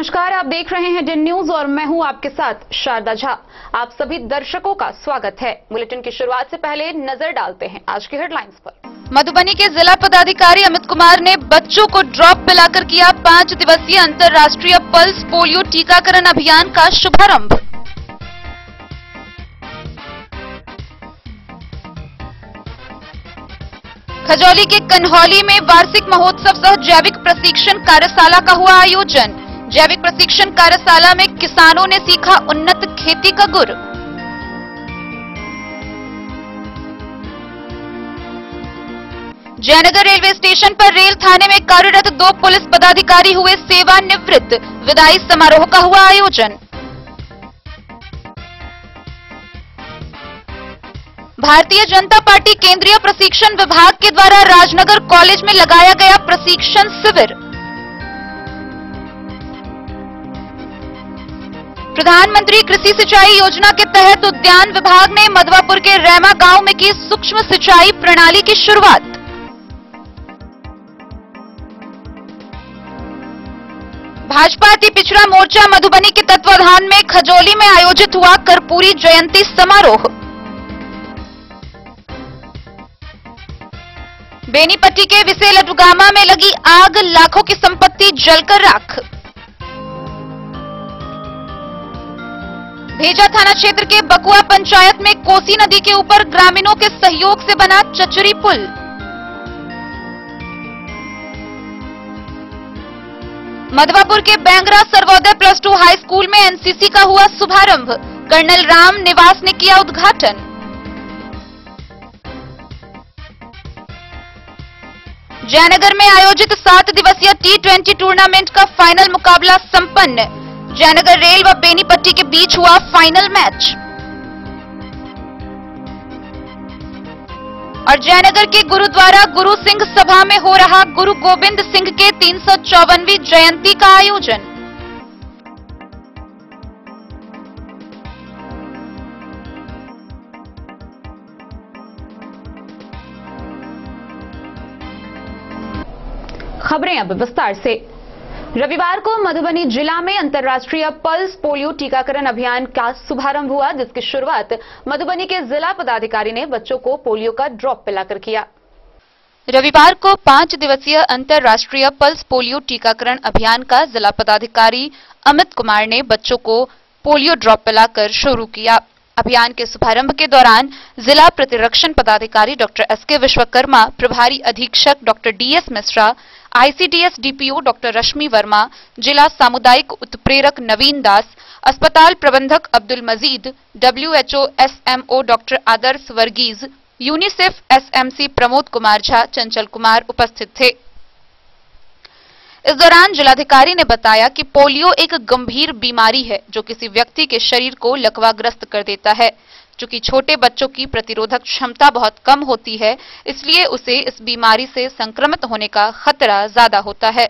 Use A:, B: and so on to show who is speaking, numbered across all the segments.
A: नमस्कार, आप देख रहे हैं DIN न्यूज और मैं हूं आपके साथ शारदा झा। आप सभी दर्शकों का स्वागत है। बुलेटिन की शुरुआत से पहले नजर डालते हैं आज की हेडलाइंस पर।
B: मधुबनी के जिला पदाधिकारी अमित कुमार ने बच्चों को ड्रॉप पिलाकर किया 5 दिवसीय अंतर्राष्ट्रीय पल्स पोलियो टीकाकरण अभियान का शुभारंभ। खजौली के कन्हौली में वार्षिक महोत्सव सह जैविक प्रशिक्षण कार्यशाला का हुआ आयोजन। जैविक प्रशिक्षण कार्यशाला में किसानों ने सीखा उन्नत खेती का गुर। जयनगर रेलवे स्टेशन पर रेल थाने में कार्यरत 2 पुलिस पदाधिकारी हुए सेवानिवृत्त। विदाई समारोह का हुआ आयोजन। भारतीय जनता पार्टी केंद्रीय प्रशिक्षण विभाग के द्वारा राजनगर कॉलेज में लगाया गया प्रशिक्षण शिविर। प्रधानमंत्री कृषि सिंचाई योजना के तहत उद्यान विभाग ने मधवापुर के रैमा गांव में की सूक्ष्म सिंचाई प्रणाली की शुरुआत। भाजपा अति पिछड़ा मोर्चा मधुबनी के तत्वाधान में खजौली में आयोजित हुआ कर्पूरी जयंती समारोह। बेनीपट्टी के विसेलडुगामा में लगी आग, लाखों की संपत्ति जलकर राख। भेजा थाना क्षेत्र के बकुआ पंचायत में कोसी नदी के ऊपर ग्रामीणों के सहयोग से बना चचरी पुल। मधवापुर के बैंगरा सर्वोदय +2 हाई स्कूल में एनसीसी का हुआ शुभारंभ। कर्नल राम निवास ने किया उद्घाटन। जयनगर में आयोजित 7 दिवसीय T20 टूर्नामेंट का फाइनल मुकाबला संपन्न। जयनगर रेल व बेनीपट्टी के बीच हुआ फाइनल मैच। और जयनगर के गुरुद्वारा गुरु सिंह सभा में हो रहा गुरु गोबिंद सिंह के 354वीं जयंती का आयोजन।
A: खबरें अब विस्तार से। रविवार को मधुबनी जिला में अंतर्राष्ट्रीय पल्स पोलियो टीकाकरण अभियान का शुभारंभ हुआ, जिसकी शुरुआत मधुबनी के जिला पदाधिकारी ने बच्चों को पोलियो का ड्रॉप पिलाकर किया।
B: रविवार को 5 दिवसीय अंतर्राष्ट्रीय पल्स पोलियो टीकाकरण अभियान का जिला पदाधिकारी अमित कुमार ने बच्चों को पोलियो ड्रॉप पिलाकर शुरू किया। अभियान के शुभारंभ के दौरान जिला प्रतिरक्षण पदाधिकारी डॉक्टर एसके विश्वकर्मा, प्रभारी अधीक्षक doctor DS Mishra, ICDS DPO doctor Rashmi Verma, जिला सामुदायिक उत्प्रेरक नवीन दास, अस्पताल प्रबंधक Abdul Majeed, WHO SMO doctor Adarsh Varghese, UNICEF SMC Pramod Kumar Jha, Chanchal Kumar उपस्थित थे। इस दौरान जिलाधिकारी ने बताया कि पोलियो एक गंभीर बीमारी है जो किसी व्यक्ति के शरीर को लकवाग्रस्त कर देता है। चूंकि छोटे बच्चों की प्रतिरोधक क्षमता बहुत कम होती है, इसलिए उसे इस बीमारी से संक्रमित होने का खतरा ज्यादा होता है।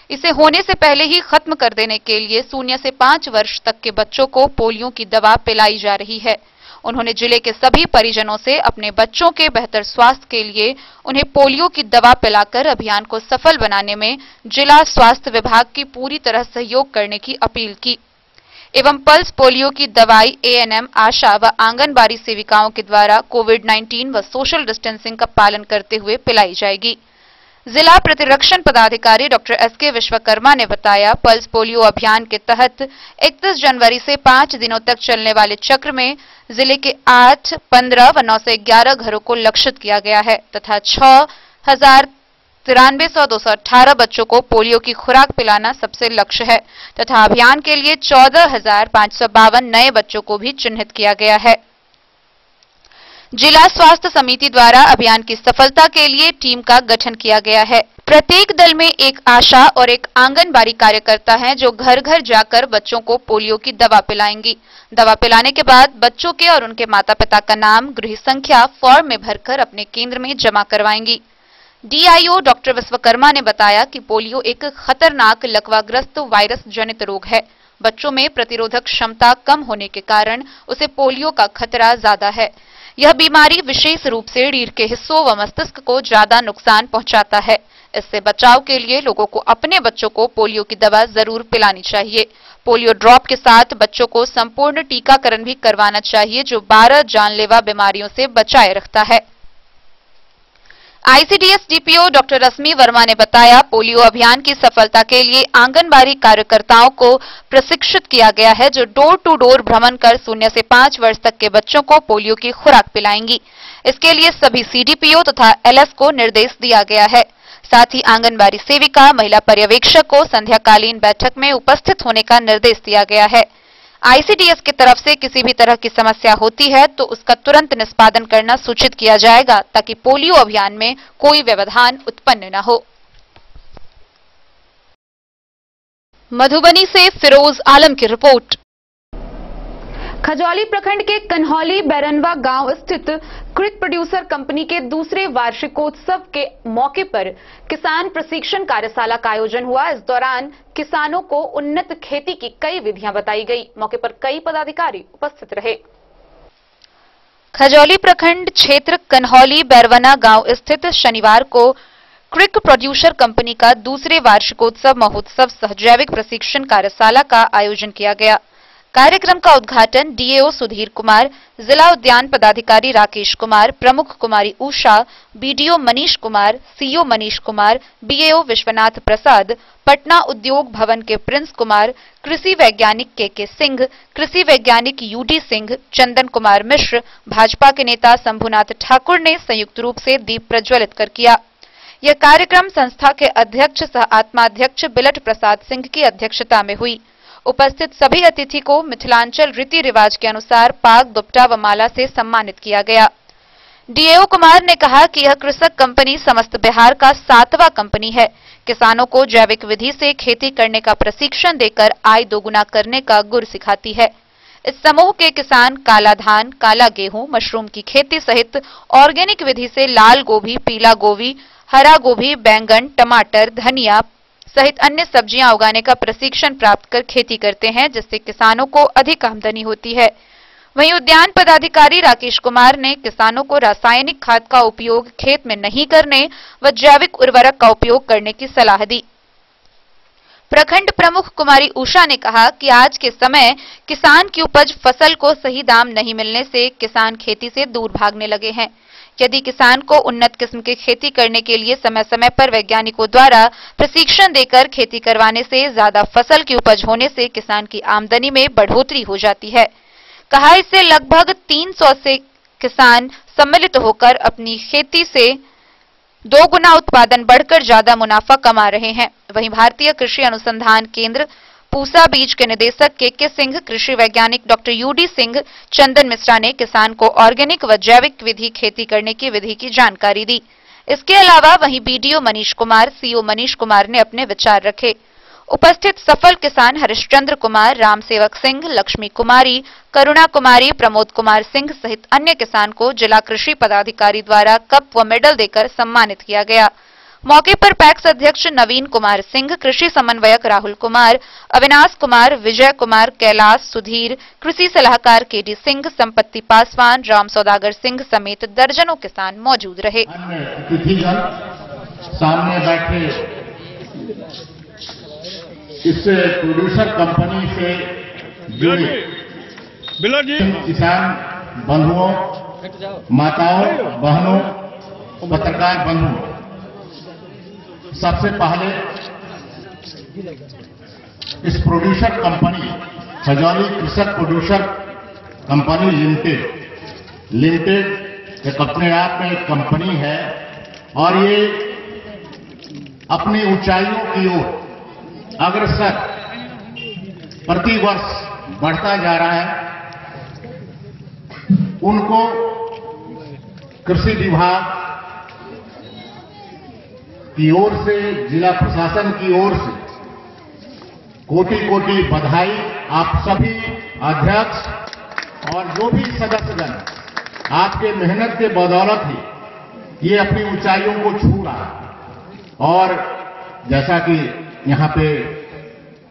B: इसे होने से पहले ही खत्म कर देने के लिए 0 से 5 वर्ष तक के बच्चों को पोलियो की दवा पिलाई जा रही है। उन्होंने जिले के सभी परिजनों से अपने बच्चों के बेहतर स्वास्थ्य के लिए उन्हें पोलियो की दवा पिलाकर अभियान को सफल बनाने में जिला स्वास्थ्य विभाग की पूरी तरह सहयोग करने की अपील की। एवं पल्स पोलियो की दवाई ANM, आशा व आंगनबाड़ी सेविकाओं के द्वारा कोविड-19 व सोशल डिस्टेंसिंग का पालन करते हुए पिलाई जाएगी। जिला प्रतिरक्षण पदाधिकारी डॉक्टर एसके विश्वकर्मा ने बताया, पल्स पोलियो अभियान के तहत 31 जनवरी से 5 दिनों तक चलने वाले चक्र में जिले के 8, 15 व 9 से 11 घरों को लक्षित किया गया है तथा 6,93,218 बच्चों को पोलियो की खुराक पिलाना सबसे लक्ष्य है तथा अभियान के लिए 14,552 नए बच्चों को भी चिन्हित किया गया है। जिला स्वास्थ्य समिति द्वारा अभियान की सफलता के लिए टीम का गठन किया गया है। प्रत्येक दल में एक आशा और एक आंगनबाड़ी कार्यकर्ता हैं जो घर घर जाकर बच्चों को पोलियो की दवा पिलाएंगी। दवा पिलाने के बाद बच्चों के और उनके माता पिता का नाम, गृह संख्या फॉर्म में भरकर अपने केंद्र में जमा करवाएंगी। DIO डॉक्टर विश्वकर्मा ने बताया कि पोलियो एक खतरनाक लकवाग्रस्त वायरस जनित रोग है। बच्चों में प्रतिरोधक क्षमता कम होने के कारण उसे पोलियो का खतरा ज्यादा है। यह बीमारी विशेष रूप से रीढ़ के हिस्सों व मस्तिष्क को ज्यादा नुकसान पहुंचाता है। इससे बचाव के लिए लोगों को अपने बच्चों को पोलियो की दवा जरूर पिलानी चाहिए। पोलियो ड्रॉप के साथ बच्चों को संपूर्ण टीकाकरण भी करवाना चाहिए, जो 12 जानलेवा बीमारियों से बचाए रखता है। ICDS DPO doctor Rashmi Verma ने बताया, पोलियो अभियान की सफलता के लिए आंगनबाड़ी कार्यकर्ताओं को प्रशिक्षित किया गया है, जो डोर टू डोर भ्रमण कर 0 से 5 वर्ष तक के बच्चों को पोलियो की खुराक पिलाएंगी। इसके लिए सभी सीडीपीओ तथा एलएफ को निर्देश दिया गया है। साथ ही आंगनबाड़ी सेविका, महिला पर्यवेक्षक को संध्याकालीन बैठक में उपस्थित होने का निर्देश दिया गया है। आईसीडीएस की तरफ से किसी भी तरह की समस्या होती है तो उसका तुरंत निष्पादन करना सूचित किया जाएगा, ताकि पोलियो अभियान में कोई व्यवधान उत्पन्न न हो। मधुबनी से फिरोज आलम की रिपोर्ट।
A: खजौली प्रखंड के कन्हौली बैरनवा गांव स्थित क्रिक प्रोड्यूसर कंपनी के दूसरे वार्षिकोत्सव के मौके पर किसान प्रशिक्षण कार्यशाला का आयोजन हुआ। इस दौरान किसानों को उन्नत खेती की कई विधियां बताई गई। मौके पर कई पदाधिकारी उपस्थित रहे।
B: खजौली प्रखंड क्षेत्र कन्हौली बैरवना गांव स्थित शनिवार को क्रिक प्रोड्यूसर कंपनी का दूसरे वार्षिकोत्सव महोत्सव सह जैविक प्रशिक्षण कार्यशाला का आयोजन किया गया। कार्यक्रम का उद्घाटन डीएओ सुधीर कुमार, जिला उद्यान पदाधिकारी राकेश कुमार, प्रमुख Kumari Usha, BDO Manish Kumar, CO Manish Kumar, BAO Vishwanath Prasad, Patna उद्योग भवन के प्रिंस कुमार, कृषि वैज्ञानिक के सिंह, कृषि वैज्ञानिक यूडी सिंह, चंदन कुमार मिश्र, भाजपा के नेता शंभुनाथ ठाकुर ने संयुक्त रूप से दीप प्रज्वलित कर किया। यह कार्यक्रम संस्था के अध्यक्ष सह आत्माध्यक्ष बिलट प्रसाद सिंह की अध्यक्षता में हुई। उपस्थित सभी अतिथि को मिथिलांचल रीति रिवाज के अनुसार पाग, दुपट्टा व माला से सम्मानित किया गया। डीएओ कुमार ने कहा कि यह कृषक कंपनी समस्त बिहार का 7वां कंपनी है। किसानों को जैविक विधि से खेती करने का प्रशिक्षण देकर आय दोगुना करने का गुर सिखाती है। इस समूह के किसान काला धान, काला गेहूं, मशरूम की खेती सहित ऑर्गेनिक विधि से लाल गोभी, पीला गोभी, हरा गोभी, बैंगन, टमाटर, धनिया सहित अन्य सब्जियां उगाने का प्रशिक्षण प्राप्त कर खेती करते हैं, जिससे किसानों को अधिक आमदनी होती है। वहीं उद्यान पदाधिकारी राकेश कुमार ने किसानों को रासायनिक खाद का उपयोग खेत में नहीं करने व जैविक उर्वरक का उपयोग करने की सलाह दी। प्रखंड प्रमुख कुमारी उषा ने कहा कि आज के समय किसान की उपज फसल को सही दाम नहीं मिलने से किसान खेती से दूर भागने लगे हैं। यदि किसान को उन्नत किस्म की खेती करने के लिए समय समय पर वैज्ञानिकों द्वारा प्रशिक्षण देकर खेती करवाने से ज्यादा फसल की उपज होने से किसान की आमदनी में बढ़ोतरी हो जाती है। कहा, इससे लगभग 300 से किसान सम्मिलित होकर अपनी खेती से 2 गुना उत्पादन बढ़कर ज्यादा मुनाफा कमा रहे हैं। वहीं भारतीय कृषि अनुसंधान केंद्र पूसा बीज के निदेशक के सिंह, कृषि वैज्ञानिक डॉक्टर यूडी सिंह, चंदन मिश्रा ने किसान को ऑर्गेनिक व जैविक विधि खेती करने की विधि की जानकारी दी। इसके अलावा वहीं बीडीओ मनीष कुमार, सीओ मनीष कुमार ने अपने विचार रखे। उपस्थित सफल किसान हरिश्चंद्र कुमार, राम सेवक सिंह, लक्ष्मी कुमारी, करुणा कुमारी, प्रमोद कुमार सिंह सहित अन्य किसान को जिला कृषि पदाधिकारी द्वारा कप व मेडल देकर सम्मानित किया गया। मौके पर पैक्स अध्यक्ष नवीन कुमार सिंह, कृषि समन्वयक राहुल कुमार, अविनाश कुमार, विजय कुमार, कैलाश, सुधीर, कृषि सलाहकार केडी सिंह, संपत्ति पासवान, राम सौदागर सिंह समेत दर्जनों किसान मौजूद रहे।
C: सामने बैठे इस प्रोड्यूसर कंपनी से जुड़े किसान बंधुओं, माताओं, बहनों, पत्रकार बंधुओं, सबसे पहले इस प्रोड्यूसर कंपनी खजौली कृषक प्रोड्यूसर कंपनी लिमिटेड एक अपने आप में एक कंपनी है और ये अपनी ऊंचाइयों की ओर अग्रसर प्रति वर्ष बढ़ता जा रहा है। उनको कृषि विभाग की ओर से, जिला प्रशासन की ओर से कोटि कोटि बधाई। आप सभी अध्यक्ष और जो भी सदस्यगण, आपके मेहनत के बदौलत ही ये अपनी ऊंचाइयों को छू रहा है। और जैसा कि यहाँ पे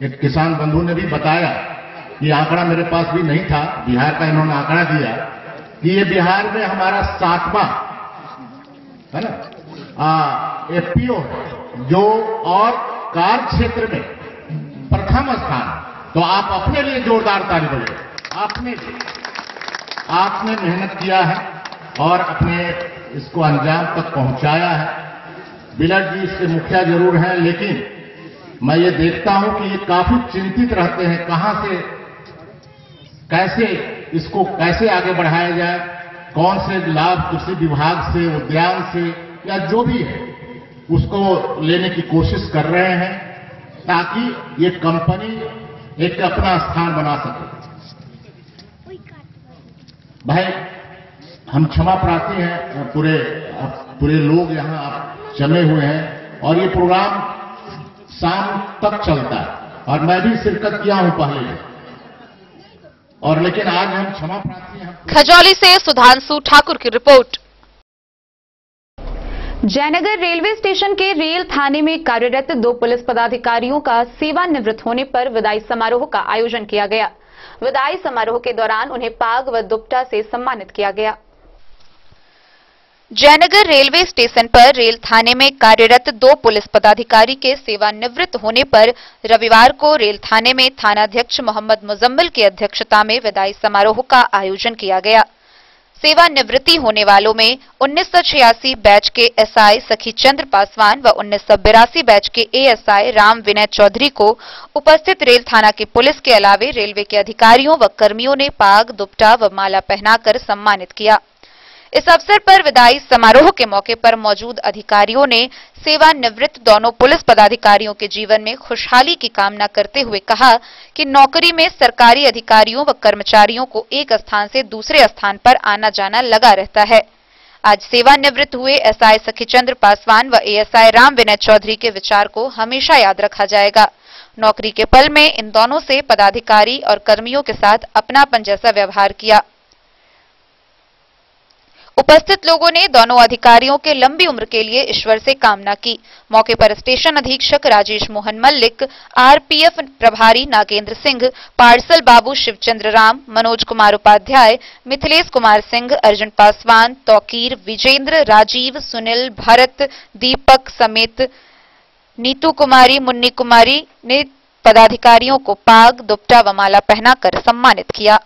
C: एक किसान बंधु ने भी बताया, ये आंकड़ा मेरे पास भी नहीं था, बिहार का इन्होंने आंकड़ा दिया कि ये बिहार में हमारा 7वां है ना, एफपीओ जो और कार्य क्षेत्र में प्रथम स्थान, तो आप अपने लिए जोरदार ताली बजाइए। आपने मेहनत किया है और अपने इसको अंजाम तक पहुंचाया है। बिलट जी इसके मुखिया जरूर हैं, लेकिन मैं ये देखता हूं कि ये काफी चिंतित रहते हैं कहां से कैसे इसको कैसे आगे बढ़ाया जाए, कौन से लाभ कृषि विभाग से, उद्यान से या जो भी है उसको लेने की कोशिश कर रहे हैं ताकि ये कंपनी एक अपना स्थान बना सके। भाई हम क्षमा प्रार्थी हैं, पूरे लोग यहाँ जमे हुए हैं और ये प्रोग्राम शाम तक चलता है और मैं भी शिरकत किया हूं पहले, और लेकिन आज हम क्षमा प्रार्थी हैं।
B: खजौली से सुधांशु ठाकुर की रिपोर्ट।
A: जयनगर रेलवे स्टेशन के रेल थाने में कार्यरत 2 पुलिस पदाधिकारियों का सेवानिवृत्त होने पर विदाई समारोह का आयोजन किया गया। विदाई समारोह के दौरान उन्हें पाग व दुपट्टा से सम्मानित किया गया।
B: जयनगर रेलवे स्टेशन पर रेल थाने में कार्यरत 2 पुलिस पदाधिकारी के सेवानिवृत्त होने पर रविवार को रेल थाने में थानाध्यक्ष मोहम्मद मुजम्मिल की अध्यक्षता में विदाई समारोह का आयोजन किया गया। सेवानिवृत्ति होने वालों में 1986 बैच के एसआई सखीचंद्र पासवान व 1982 बैच के एएसआई राम विनय चौधरी को उपस्थित रेल थाना की पुलिस के अलावे रेलवे के अधिकारियों व कर्मियों ने पाग, दुपट्टा व माला पहनाकर सम्मानित किया। इस अवसर पर विदाई समारोह के मौके पर मौजूद अधिकारियों ने सेवानिवृत्त दोनों पुलिस पदाधिकारियों के जीवन में खुशहाली की कामना करते हुए कहा कि नौकरी में सरकारी अधिकारियों व कर्मचारियों को एक स्थान से दूसरे स्थान पर आना जाना लगा रहता है। आज सेवानिवृत्त हुए एसआई सखीचंद्र पासवान व एएसआई राम विनय चौधरी के विचार को हमेशा याद रखा जाएगा। नौकरी के पल में इन दोनों से पदाधिकारी और कर्मियों के साथ अपनापन जैसा व्यवहार किया। उपस्थित लोगों ने दोनों अधिकारियों के लंबी उम्र के लिए ईश्वर से कामना की। मौके पर स्टेशन अधीक्षक राजेश मोहन मल्लिक, आरपीएफ प्रभारी नागेंद्र सिंह, पार्सल बाबू शिवचंद्र राम, मनोज कुमार उपाध्याय, मिथिलेश कुमार सिंह, अर्जुन पासवान, तौकीर, विजेंद्र, राजीव, सुनील, भरत, दीपक समेत नीतू कुमारी, मुन्नी कुमारी ने पदाधिकारियों को पाग, दुपट्टा व माला पहनाकर सम्मानित किया।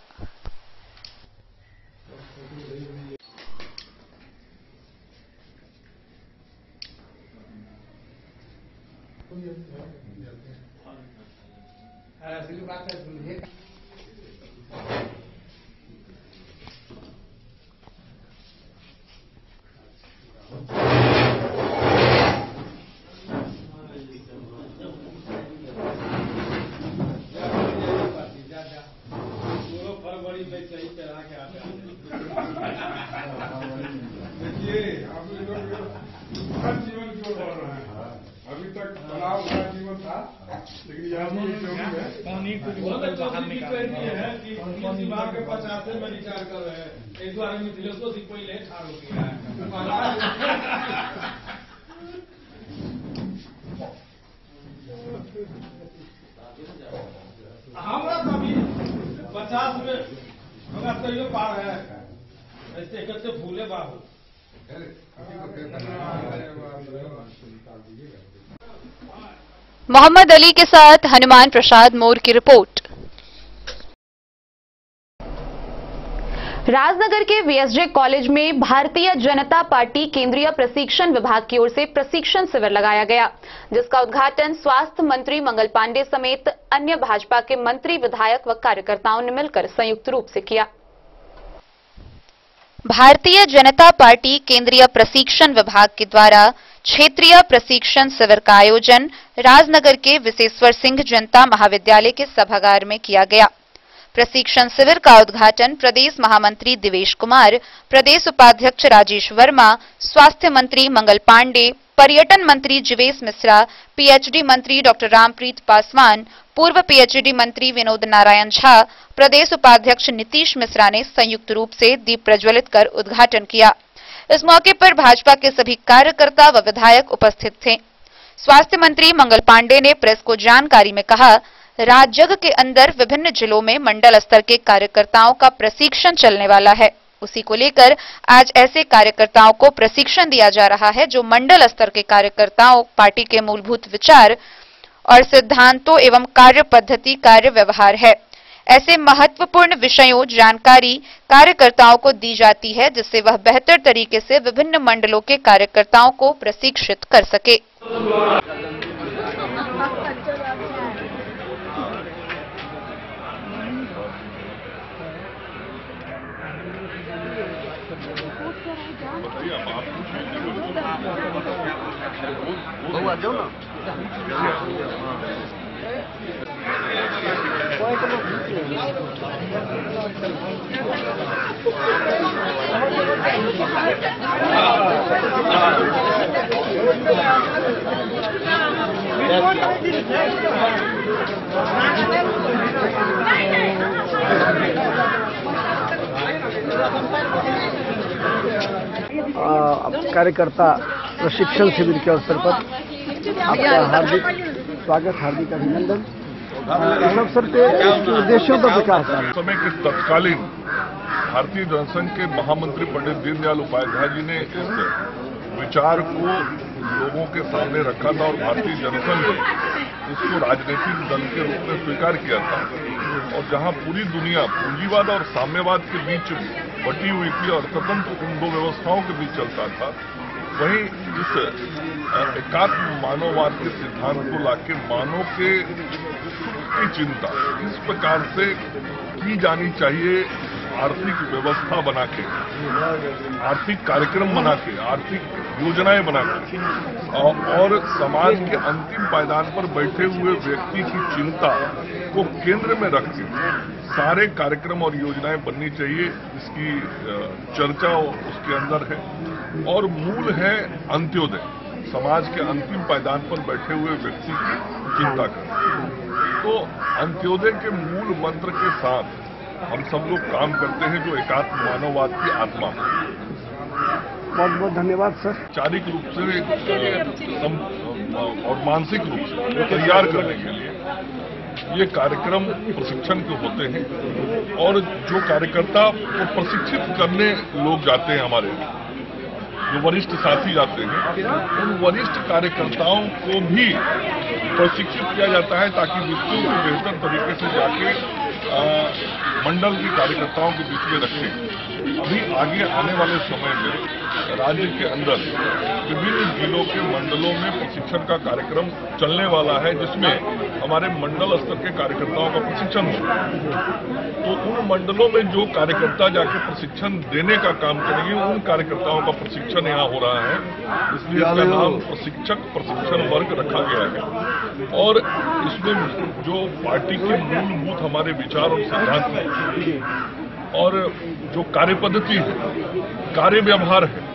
D: अभी तक तनाव का जीवन था, लेकिन यह है कि विभाग के 50 में विचार कर रहे हैं। एक बार मिथिलेश को कोई ले ठाड़ हो गया है। हमारा कभी 50 में हमारा कई पार है, ऐसे कैसे भूले बाबू।
B: मोहम्मद अली के साथ हनुमान प्रसाद मोर की रिपोर्ट।
A: राजनगर के वीएसजे कॉलेज में भारतीय जनता पार्टी केंद्रीय प्रशिक्षण विभाग की ओर से प्रशिक्षण शिविर लगाया गया, जिसका उद्घाटन स्वास्थ्य मंत्री मंगल पांडे समेत अन्य भाजपा के मंत्री, विधायक व कार्यकर्ताओं ने मिलकर संयुक्त रूप से किया।
B: भारतीय जनता पार्टी केंद्रीय प्रशिक्षण विभाग के द्वारा क्षेत्रीय प्रशिक्षण शिविर का आयोजन राजनगर के विशेश्वर सिंह जनता महाविद्यालय के सभागार में किया गया। प्रशिक्षण शिविर का उद्घाटन प्रदेश महामंत्री दिवेश कुमार, प्रदेश उपाध्यक्ष राजेश वर्मा, स्वास्थ्य मंत्री मंगल पांडे, पर्यटन मंत्री जीवेश मिश्रा, पीएचडी मंत्री डॉक्टर रामप्रीत पासवान, पूर्व पीएचडी मंत्री विनोद नारायण झा, प्रदेश उपाध्यक्ष नीतीश मिश्रा ने संयुक्त रूप से दीप प्रज्वलित कर उद्घाटन किया। इस मौके पर भाजपा के सभी कार्यकर्ता व विधायक उपस्थित थे। स्वास्थ्य मंत्री मंगल पांडे ने प्रेस को जानकारी में कहा, राज्य के अंदर विभिन्न जिलों में मंडल स्तर के कार्यकर्ताओं का प्रशिक्षण चलने वाला है। उसी को लेकर आज ऐसे कार्यकर्ताओं को प्रशिक्षण दिया जा रहा है जो मंडल स्तर के कार्यकर्ताओं पार्टी के मूलभूत विचार और सिद्धांतों एवं कार्य पद्धति, कार्य व्यवहार है। ऐसे महत्वपूर्ण विषयों जानकारी कार्यकर्ताओं को दी जाती है जिससे वह बेहतर तरीके से विभिन्न मंडलों के कार्यकर्ताओं को प्रशिक्षित कर सके।
E: कार्यकर्ता प्रशिक्षण शिविर के अवसर पर आपका हार्दिक स्वागत, हार्दिक अभिनंदन। इस अवसर पे इसके उद्देश्यों पर विकास
F: समय के तत्कालीन भारतीय जनसंघ के महामंत्री पंडित दीनदयाल उपाध्याय जी ने इस विचार को लोगों के सामने रखा था और भारतीय जनसंघ इसको राजनीतिक दल के रूप में स्वीकार किया था। और जहां पूरी दुनिया पूंजीवाद और साम्यवाद के बीच बटी हुई थी और स्वतंत्र उन दो व्यवस्थाओं के बीच चलता था, वहीं इस एकात्म मानववाद के सिद्धांत को लाके मानव के सुख की चिंता इस प्रकार से की जानी चाहिए, आर्थिक व्यवस्था बना के, आर्थिक कार्यक्रम बना के, आर्थिक योजनाएं बना के और समाज के अंतिम पायदान पर बैठे हुए व्यक्ति की चिंता को केंद्र में रख के सारे कार्यक्रम और योजनाएं बननी चाहिए। इसकी चर्चा उसके अंदर है और मूल है अंत्योदय, समाज के अंतिम पायदान पर बैठे हुए व्यक्ति की चिंता करना। तो अंत्योदय के मूल मंत्र के साथ हम सब लोग काम करते हैं जो एकात्म मानववाद की आत्मा है।
E: बहुत बहुत धन्यवाद सर।
F: शारीरिक रूप से और मानसिक रूप से तैयार करने के लिए ये कार्यक्रम प्रशिक्षण के होते हैं और जो कार्यकर्ता को प्रशिक्षित करने लोग जाते हैं, हमारे जो वरिष्ठ साथी जाते हैं, उन वरिष्ठ कार्यकर्ताओं को भी प्रशिक्षित किया जाता है ताकि व्यक्तियों को बेहतर तरीके से जाके मंडल के कार्यकर्ताओं के बीच में रखें। अभी आगे आने वाले समय में राज्य के अंदर विभिन्न जिलों के मंडलों में प्रशिक्षण का कार्यक्रम चलने वाला है जिसमें हमारे मंडल स्तर के कार्यकर्ताओं का प्रशिक्षण होगा। तो उन मंडलों में जो कार्यकर्ता जाके प्रशिक्षण देने का काम करेंगे उन कार्यकर्ताओं का प्रशिक्षण यहाँ हो रहा है, इसलिए इसका नाम प्रशिक्षक प्रशिक्षण वर्ग रखा गया है। और इसमें जो पार्टी के मूलभूत हमारे विचार और सिद्धांत हैं और जो कार्य पद्धति है, कार्य व्यवहार है,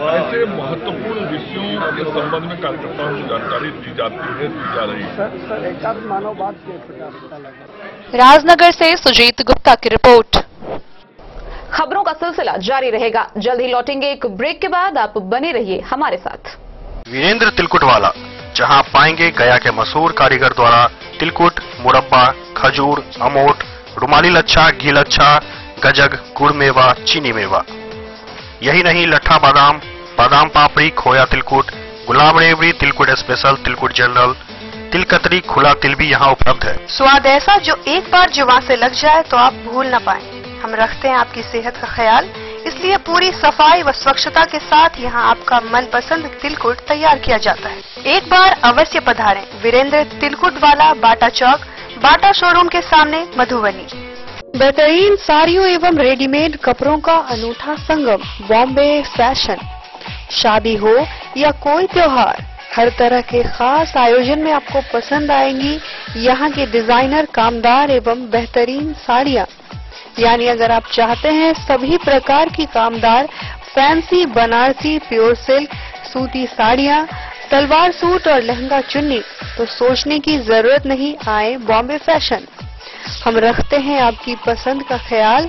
F: ऐसे महत्वपूर्ण विषयों के संबंध में कार्यकर्ताओं को जानकारी दी जाती है, दी जा रही है।
E: सर एकात्म मानववाद के प्रकार
B: राजनगर से सुजीत गुप्ता की रिपोर्ट।
A: खबरों का सिलसिला जारी रहेगा, जल्द ही लौटेंगे एक ब्रेक के बाद, आप बने रहिए हमारे साथ।
G: वीरेंद्र तिलकुट वाला, जहां पाएंगे गया के मशहूर कारीगर द्वारा तिलकुट, मुरब्बा, खजूर, अमोट, रुमाली लच्छा, घी लच्छा, गजक, गुड़ मेवा, चीनी मेवा। यही नहीं, लट्ठा बादाम, बादाम पापड़ी, खोया तिलकुट, गुलाब रेवड़ी, तिलकुट स्पेशल, तिलकुट जनरल, तिल कतरी, खुला तिल भी यहाँ उपलब्ध है।
H: स्वाद ऐसा जो एक बार जुबान से लग जाए तो आप भूल न पाएं। हम रखते हैं आपकी सेहत का ख्याल, इसलिए पूरी सफाई व स्वच्छता के साथ यहाँ आपका मनपसंद तिलकुट तैयार किया जाता है। एक बार अवश्य पधारें वीरेंद्र तिलकुट वाला, बाटा चौक, बाटा शोरूम के सामने, मधुबनी।
I: बेहतरीन साड़ियों एवं रेडीमेड कपड़ों का अनूठा संगम, बॉम्बे फैशन। शादी हो या कोई त्योहार, हर तरह के खास आयोजन में आपको पसंद आएंगी यहाँ के डिजाइनर, कामदार एवं बेहतरीन साड़ियाँ। यानी अगर आप चाहते हैं सभी प्रकार की कामदार, फैंसी, बनारसी, प्योर सिल्क, सूती साड़ियाँ, सलवार सूट और लहंगा चुन्नी, तो सोचने की जरूरत नहीं, आए बॉम्बे फैशन। हम रखते हैं आपकी पसंद का ख्याल।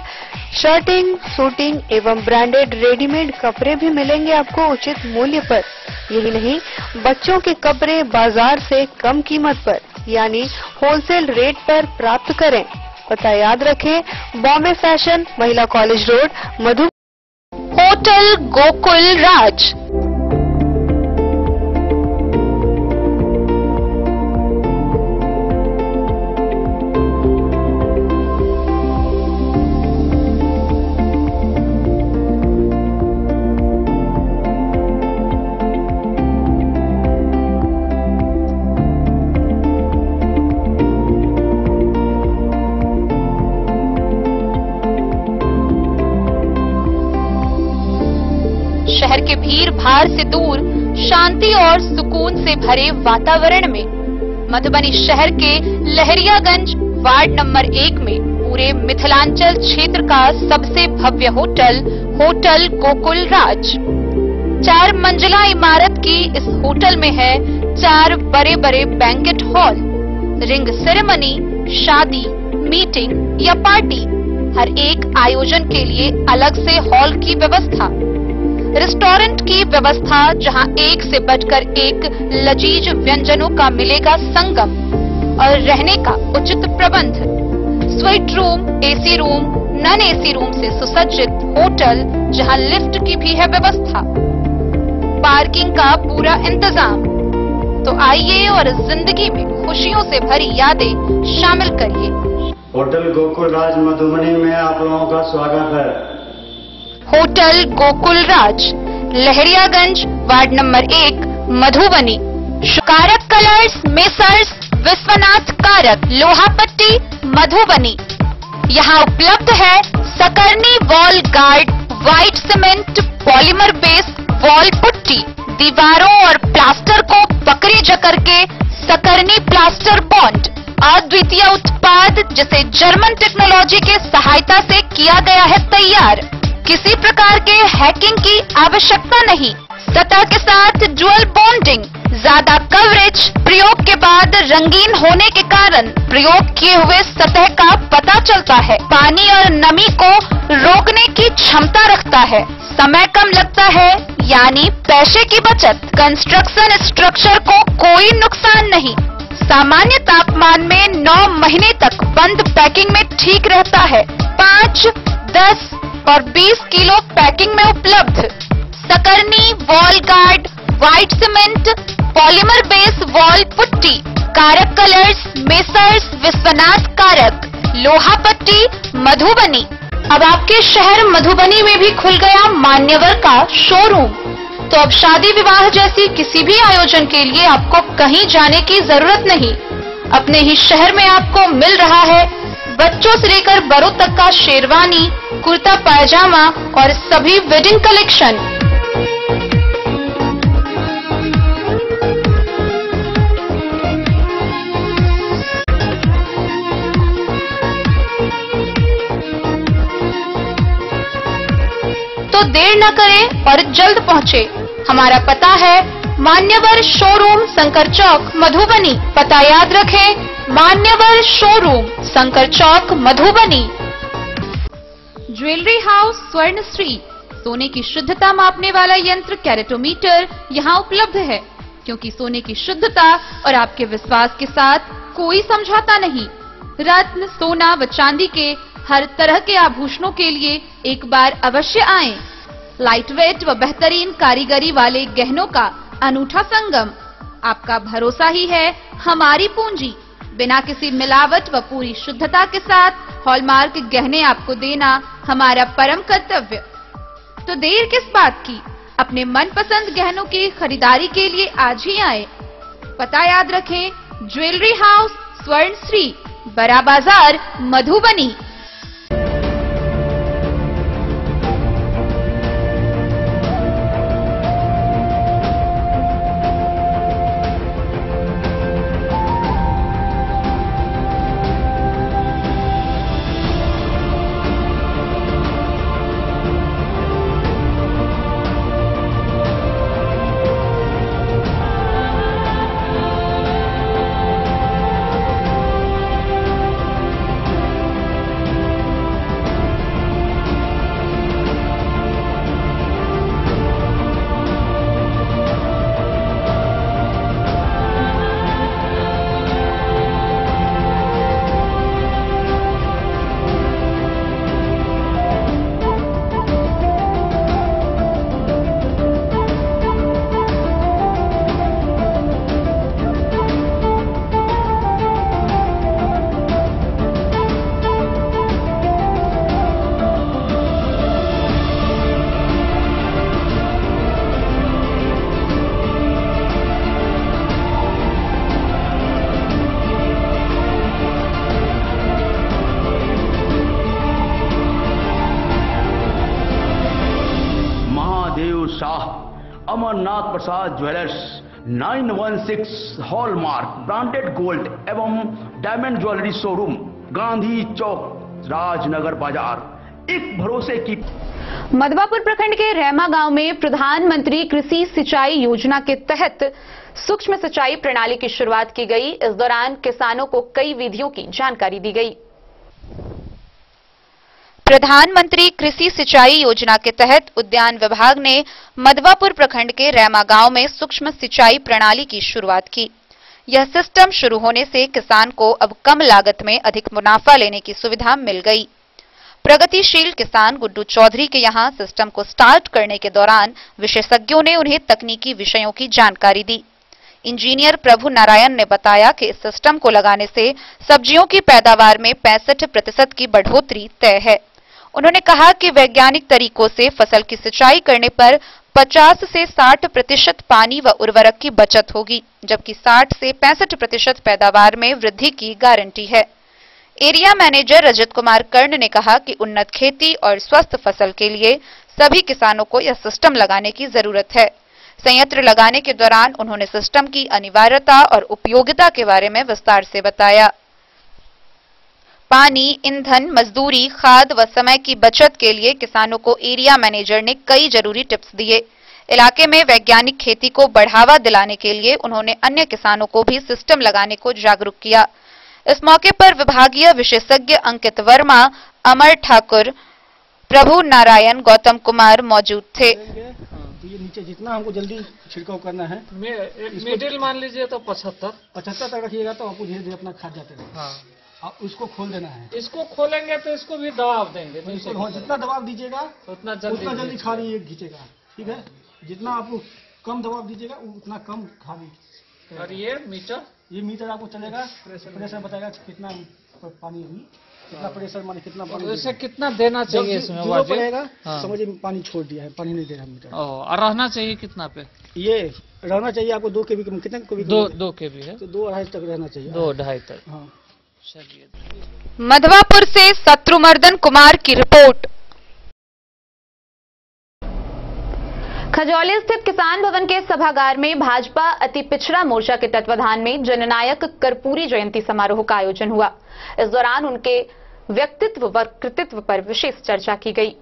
I: शर्टिंग, सूटिंग एवं ब्रांडेड रेडीमेड कपड़े भी मिलेंगे आपको उचित मूल्य पर। यही नहीं, बच्चों के कपड़े बाजार से कम कीमत पर, यानी होलसेल रेट पर प्राप्त करें। पता याद रखें, बॉम्बे फैशन, महिला कॉलेज रोड, मधु।
B: होटल गोकुल राज। शहर के भीड़ भाड़ से दूर शांति और सुकून से भरे वातावरण में मधुबनी शहर के लहरियागंज वार्ड नंबर 1 में पूरे मिथिलांचल क्षेत्र का सबसे भव्य होटल होटल गोकुल राज। 4 मंजिला इमारत की इस होटल में है 4 बड़े बड़े बैंकेट हॉल, रिंग सेरेमनी, शादी, मीटिंग या पार्टी, हर एक आयोजन के लिए अलग से हॉल की व्यवस्था, रेस्टोरेंट की व्यवस्था जहां एक से बढ़कर एक लजीज व्यंजनों का मिलेगा संगम, और रहने का उचित प्रबंध, suite room, AC room, non AC room से सुसज्जित होटल जहां लिफ्ट की भी है व्यवस्था, पार्किंग का पूरा इंतजाम। तो आइए और जिंदगी में खुशियों से भरी यादें शामिल करिए।
J: होटल गोकुल राज मधुबनी में आप लोगों का स्वागत है।
B: होटल गोकुल राज, लहरियागंज वार्ड नंबर 1, मधुबनी। कारक कलर्स, मेसर्स विश्वनाथ कारक, लोहापट्टी, मधुबनी। यहाँ उपलब्ध है Sakarni wall guard, white cement polymer base wall putty, दीवारों और प्लास्टर को पकड़ी जकड़ के सकरनी प्लास्टर बॉन्ड, अद्वितीय उत्पाद जिसे जर्मन टेक्नोलॉजी के सहायता से किया गया है तैयार। किसी प्रकार के हैकिंग की आवश्यकता नहीं। सतह के साथ डुअल बॉन्डिंग, ज्यादा कवरेज, प्रयोग के बाद रंगीन होने के कारण प्रयोग किए हुए सतह का पता चलता है। पानी और नमी को रोकने की क्षमता रखता है। समय कम लगता है, यानी पैसे की बचत। कंस्ट्रक्शन स्ट्रक्चर को कोई नुकसान नहीं। सामान्य तापमान में 9 महीने तक बंद पैकिंग में ठीक रहता है। 5, 10 और 20 किलो पैकिंग में उपलब्ध। Sakarni wall guard, white cement polymer base wall putty, Karak colours, messrs Vishwanath Karak, Lohapatti, Madhubani. अब आपके शहर मधुबनी में भी खुल गया मान्यवर का शोरूम। तो अब शादी विवाह जैसी किसी भी आयोजन के लिए आपको कहीं जाने की जरूरत नहीं। अपने ही शहर में आपको मिल रहा है बच्चों से लेकर बड़ों तक का शेरवानी, कुर्ता पायजामा और सभी वेडिंग कलेक्शन। तो देर न करें और जल्द पहुँचे। हमारा पता है मान्यवर शोरूम, शंकर चौक, मधुबनी। पता याद रखें, मान्यवर showroom, Shankar Chowk, Madhubani. Jewellery house Swarnashree, सोने की शुद्धता मापने वाला यंत्र कैरेटोमीटर यहाँ उपलब्ध है, क्योंकि सोने की शुद्धता और आपके विश्वास के साथ कोई समझौता नहीं। रत्न, सोना व चांदी के हर तरह के आभूषणों के लिए एक बार अवश्य आएं। लाइट वेट व बेहतरीन कारीगरी वाले गहनों का अनूठा संगम। आपका भरोसा ही है हमारी पूंजी। बिना किसी मिलावट व पूरी शुद्धता के साथ हॉलमार्क गहने आपको देना हमारा परम कर्तव्य। तो देर किस बात की, अपने मनपसंद गहनों की खरीदारी के लिए आज ही आए। पता याद रखें, ज्वेलरी हाउस स्वर्णश्री, बड़ा बाजार, मधुबनी।
K: शाह, अमरनाथ प्रसाद ज्वेलर्स, 916 हॉलमार्क ब्रांडेड गोल्ड एवं डायमंड ज्वेलरी शोरूम, गांधी चौक, राजनगर बाजार, एक भरोसे की।
A: मधवापुर प्रखंड के रहमा गांव में प्रधानमंत्री कृषि सिंचाई योजना के तहत सूक्ष्म सिंचाई प्रणाली की शुरुआत की गई। इस दौरान किसानों को कई विधियों की जानकारी दी गई।
B: प्रधानमंत्री कृषि सिंचाई योजना के तहत उद्यान विभाग ने मधवापुर प्रखंड के रहमा गांव में सूक्ष्म सिंचाई प्रणाली की शुरुआत की। यह सिस्टम शुरू होने से किसान को अब कम लागत में अधिक मुनाफा लेने की सुविधा मिल गई। प्रगतिशील किसान गुड्डू चौधरी के यहां सिस्टम को स्टार्ट करने के दौरान विशेषज्ञों ने उन्हें तकनीकी विषयों की जानकारी दी। इंजीनियर प्रभु नारायण ने बताया कि इस सिस्टम को लगाने से सब्जियों की पैदावार में 65% की बढ़ोतरी तय है। उन्होंने कहा कि वैज्ञानिक तरीकों से फसल की सिंचाई करने पर 50 से 60% पानी व उर्वरक की बचत होगी, जबकि 60 से 65% पैदावार में वृद्धि की गारंटी है। एरिया मैनेजर रजत कुमार कर्ण ने कहा कि उन्नत खेती और स्वस्थ फसल के लिए सभी किसानों को यह सिस्टम लगाने की जरूरत है। संयंत्र लगाने के दौरान उन्होंने सिस्टम की अनिवार्यता और उपयोगिता के बारे में विस्तार से बताया। पानी, ईंधन, मजदूरी, खाद व समय की बचत के लिए किसानों को एरिया मैनेजर ने कई जरूरी टिप्स दिए। इलाके में वैज्ञानिक खेती को बढ़ावा दिलाने के लिए उन्होंने अन्य किसानों को भी सिस्टम लगाने को जागरूक किया। इस मौके पर विभागीय विशेषज्ञ अंकित वर्मा, अमर ठाकुर, प्रभु नारायण, गौतम कुमार मौजूद थे।
E: तो ये नीचे जितना हमको जल्दी छिड़काव करना है,
L: मिडिल मान लीजिए तो 75
E: तक रखिएगा तो आपको धीरे धीरे अपना खाद जाते रहेगा।
L: हाँ,
E: आप इसको खोल देना है।
L: इसको खोलेंगे तो इसको भी दबाव देंगे, तो
E: इसको जितना दबाव दीजिएगा
L: उतना
E: जल्दी खाद ये खींचेगा। ठीक है, जितना आप कम दबाव दीजिएगा उतना कम खाद।
L: और ये मीटर
E: आपको चलेगा, प्रेशर बताएगा कितना पानी हुई, कितना प्रेशर माने कितना पानी,
L: वैसे कितना देना चाहिए इसमें
E: पड़ेगा। समझिए पानी छोड़ दिया है, पानी नहीं दे रहा मीटर।
L: और रहना चाहिए कितना पे?
E: ये रहना चाहिए आपको 2 kb, कितना kb?
L: 2 kb है,
E: तो 2-2.5 तक रहना चाहिए।
L: 2-2.5 तक।
E: हाँ।
B: मधवापुर से शत्रुमर्दन कुमार की रिपोर्ट।
A: खजौली स्थित किसान भवन के सभागार में भाजपा अति पिछड़ा मोर्चा के तत्वाधान में जननायक कर्पूरी जयंती समारोह का आयोजन हुआ। इस दौरान उनके व्यक्तित्व व कृतित्व पर विशेष चर्चा की गई।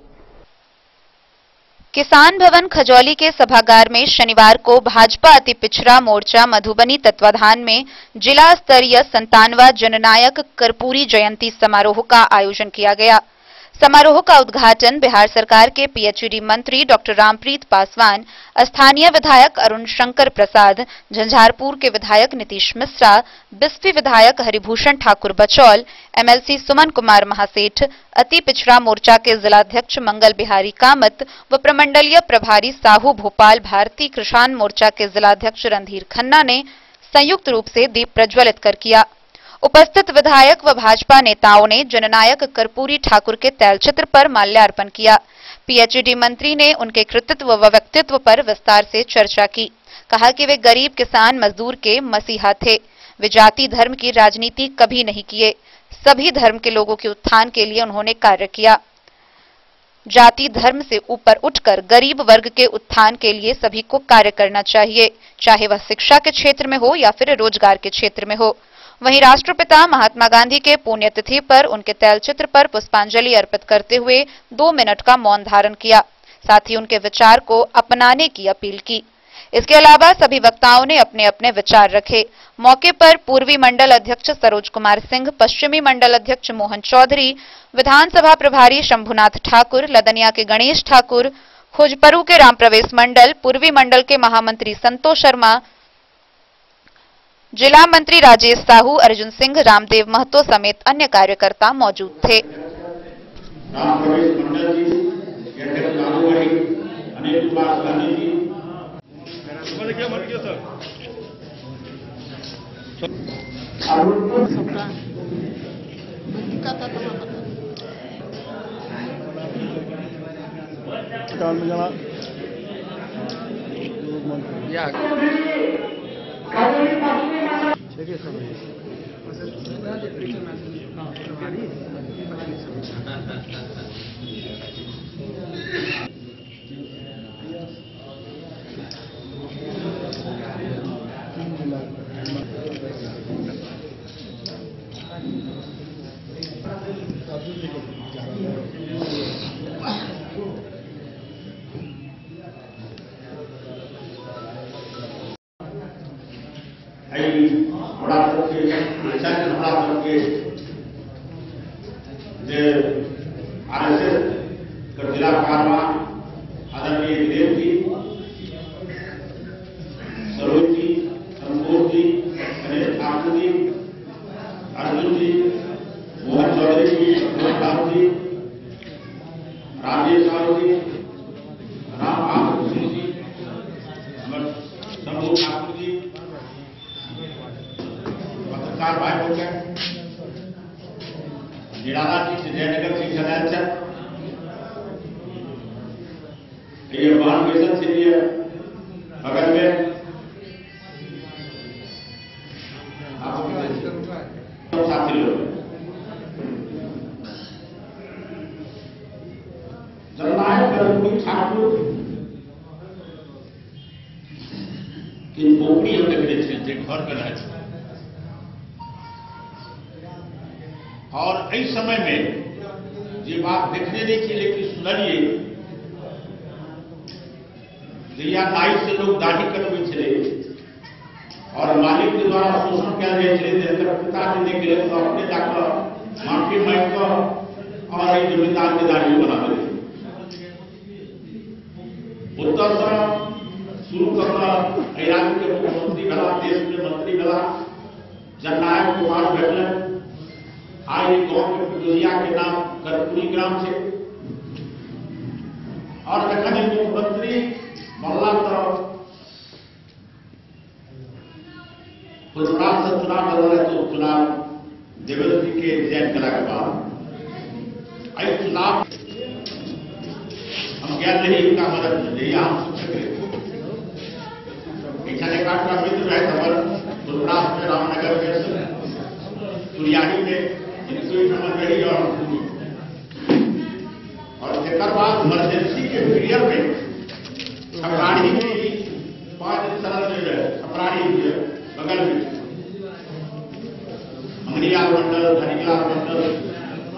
B: किसान भवन खजौली के सभागार में शनिवार को भाजपा अति पिछड़ा मोर्चा मधुबनी तत्वाधान में जिला स्तरीय 97वां जननायक कर्पूरी जयंती समारोह का आयोजन किया गया। समारोह का उद्घाटन बिहार सरकार के पीएचईडी मंत्री डॉक्टर रामप्रीत पासवान, स्थानीय विधायक अरुण शंकर प्रसाद, झंझारपुर के विधायक नीतीश मिश्रा, बिस्फी विधायक हरिभूषण ठाकुर बचौल, एमएलसी सुमन कुमार महासेठ, अति पिछड़ा मोर्चा के जिलाध्यक्ष मंगल बिहारी कामत व प्रमंडलीय प्रभारी साहू भोपाल भारतीय किसान मोर्चा के जिलाध्यक्ष रणधीर खन्ना ने संयुक्त रूप से दीप प्रज्वलित कर किया। उपस्थित विधायक व भाजपा नेताओं ने जननायक कर्पूरी ठाकुर के तैलचित्र पर माल्यार्पण किया। पीएचईडी मंत्री ने उनके कृतित्व व व्यक्तित्व पर विस्तार से चर्चा की। कहा कि वे गरीब किसान मजदूर के मसीहा थे। वे जाति धर्म की राजनीति कभी नहीं किए। सभी धर्म के लोगों के उत्थान के लिए उन्होंने कार्य किया। जाति धर्म से ऊपर उठकर गरीब वर्ग के उत्थान के लिए सभी को कार्य करना चाहिए, चाहे वह शिक्षा के क्षेत्र में हो या फिर रोजगार के क्षेत्र में हो। वहीं राष्ट्रपिता महात्मा गांधी के पुण्यतिथि पर उनके तैलचित्र पर पुष्पांजलि अर्पित करते हुए 2 मिनट का मौन धारण किया। साथ ही उनके विचार को अपनाने की अपील की। इसके अलावा सभी वक्ताओं ने अपने अपने विचार रखे। मौके पर पूर्वी मंडल अध्यक्ष सरोज कुमार सिंह, पश्चिमी मंडल अध्यक्ष मोहन चौधरी, विधानसभा प्रभारी शंभुनाथ ठाकुर, लदनिया के गणेश ठाकुर, खोजपरू के राम प्रवेश मंडल, पूर्वी मंडल के महामंत्री संतोष शर्मा, जिला मंत्री राजेश साहू, अर्जुन सिंह, रामदेव महतो समेत अन्य कार्यकर्ता मौजूद थे।
E: देखिए सब
C: हमरा सबके रिसर्च हमरा सबके जे आरएसएस के जिला कारवां आदरणीय देव जी, सरोज जी, संतोष जी, गणेश ठाकुर जी, अर्जुन जी, मोहन चौधरी जी, मनोज ठाकुर जी, राजेश साहू जी, राम बहादुर सिंह जी, शंभू ठाकुर जी, पत्रकार भाई हो गए, निराला जी से जयनगर सिंह सदस्य, ये मार्गदर्शन से लिए बगल में साथी लोग जननायक कर्मवीर ठाकुर के पोखरी हम देखने जे घर के रहे और इस समय में ये बात देखने नहीं थी, लेकिन सुनिए जहिया नाई से लोग दाढ़ी कटवे चले और मालिक के द्वारा शोषण किया जाए पिता जी ने के तो अपने जाकर माफी मांग कर और ये जमींदार के दाढ़ी बना दे उत्तर शुरू करना राज्य के मुख्यमंत्री भला, देश के मंत्री भला, जननायक कुमार भेटल आज गांव के पिटोरिया के नाम कर्पूरी ग्राम से और जखन मुख्यमंत्री मल्ला तो चुनाव से चुनाव लड़ रहे तो चुनाव देवेंद्र जी के रिजाइन करा के बाद आई चुनाव हम ज्ञान नहीं उनका मदद मिले हम शिक्षक पिछले काटरा मित्र है खबर गुजरात में रामनगर में सुरियाही में इनकी समझ रही और एक बाद इमरजेंसी के पीरियड में छपराड़ी में 5 सरल में छपराड़ी बगल में मंगलियाल मंडल, हरिलाल मंडल,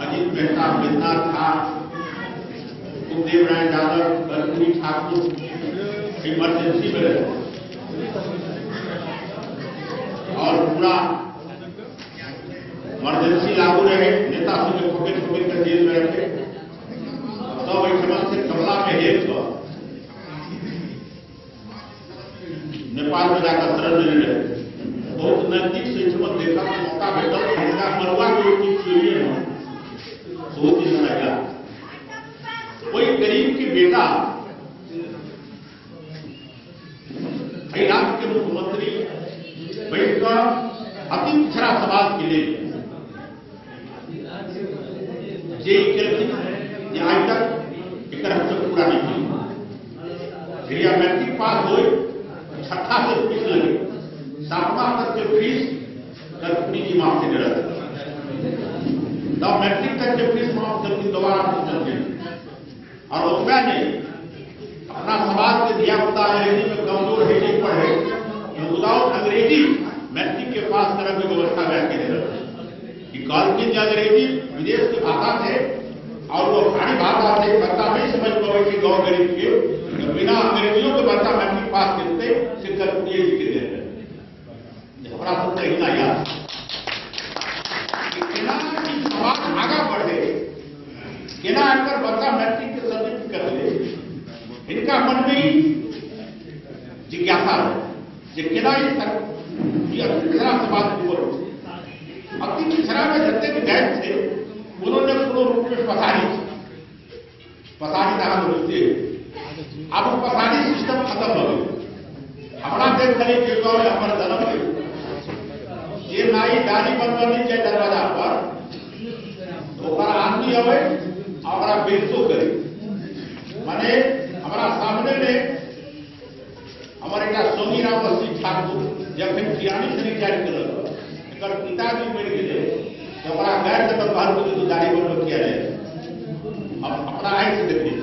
C: अजीत मेहता, बैद्यनाथ खां, कुलदेव नारायण यादव, कर्पूरी ठाकुर इमरजेंसी में रहे और पूरा इमरजेंसी लागू रहे। नेता से छोटे छोटे जेल में रखे तो वही से कमला में हेल कर नेपाल में जाकर शरण ले रहे। बहुत नजदीक से इसमें देखा तो मौका भेटा उनका मरवा की चीज चाहिए सोच लगाया। कोई गरीब की बेटा राज्य के मुख्यमंत्री बैठकर अति पिछड़ा समाज के लिए जे आज तक एक पूरा नहीं किया। मैट्रिक पास हो छठा से फीस लगे, 7वां तक के फीस कर्पूरी जी माफ से डरा था। मैट्रिक तक के फीस माफ करके दोबारा चलते और उसमें नहीं अपना समाज के दिया पुता अंग्रेजी में कमजोर है नहीं पढ़े विदाउट अंग्रेजी मैट्रिक के पास करने की व्यवस्था करके दे रहे कि कॉलेज अंग्रेजी विदेश की भाषा थे और वो स्थानीय भाषा से बच्चा नहीं समझ पाए कि गाँव गरीब के बिना अंग्रेजियों के बच्चा मैट्रिक पास करते से कर्पूरी जी के दे रहे हमारा सबसे इतना याद समाज आगे बढ़े केना आकर बच्चा मैट्रिक के सर्टिफिकेट ले इनका मन में जिज्ञासा है कि केना पिछड़ा समाज को अति पिछड़ा में जितने गैर थे उन्होंने पूर्ण रूप में पसारी कहा बोलते अब पसारी सिस्टम खत्म हो गई। हमारा देश खरीद के गाँव में हमारा धर्म है ये नाई दाढ़ी बनवानी चाहिए दरवाजा पर तो आदमी आवे और बेचो करे माने हमारा सामने में हमारे का सोनी राम सिंह ठाकुर जब किरानी से जारी कर पिताजी बढ़ गए तो हमारा गैर जब बाहर को तो दाढ़ी बन किया जाए हम अपना आई से देखिए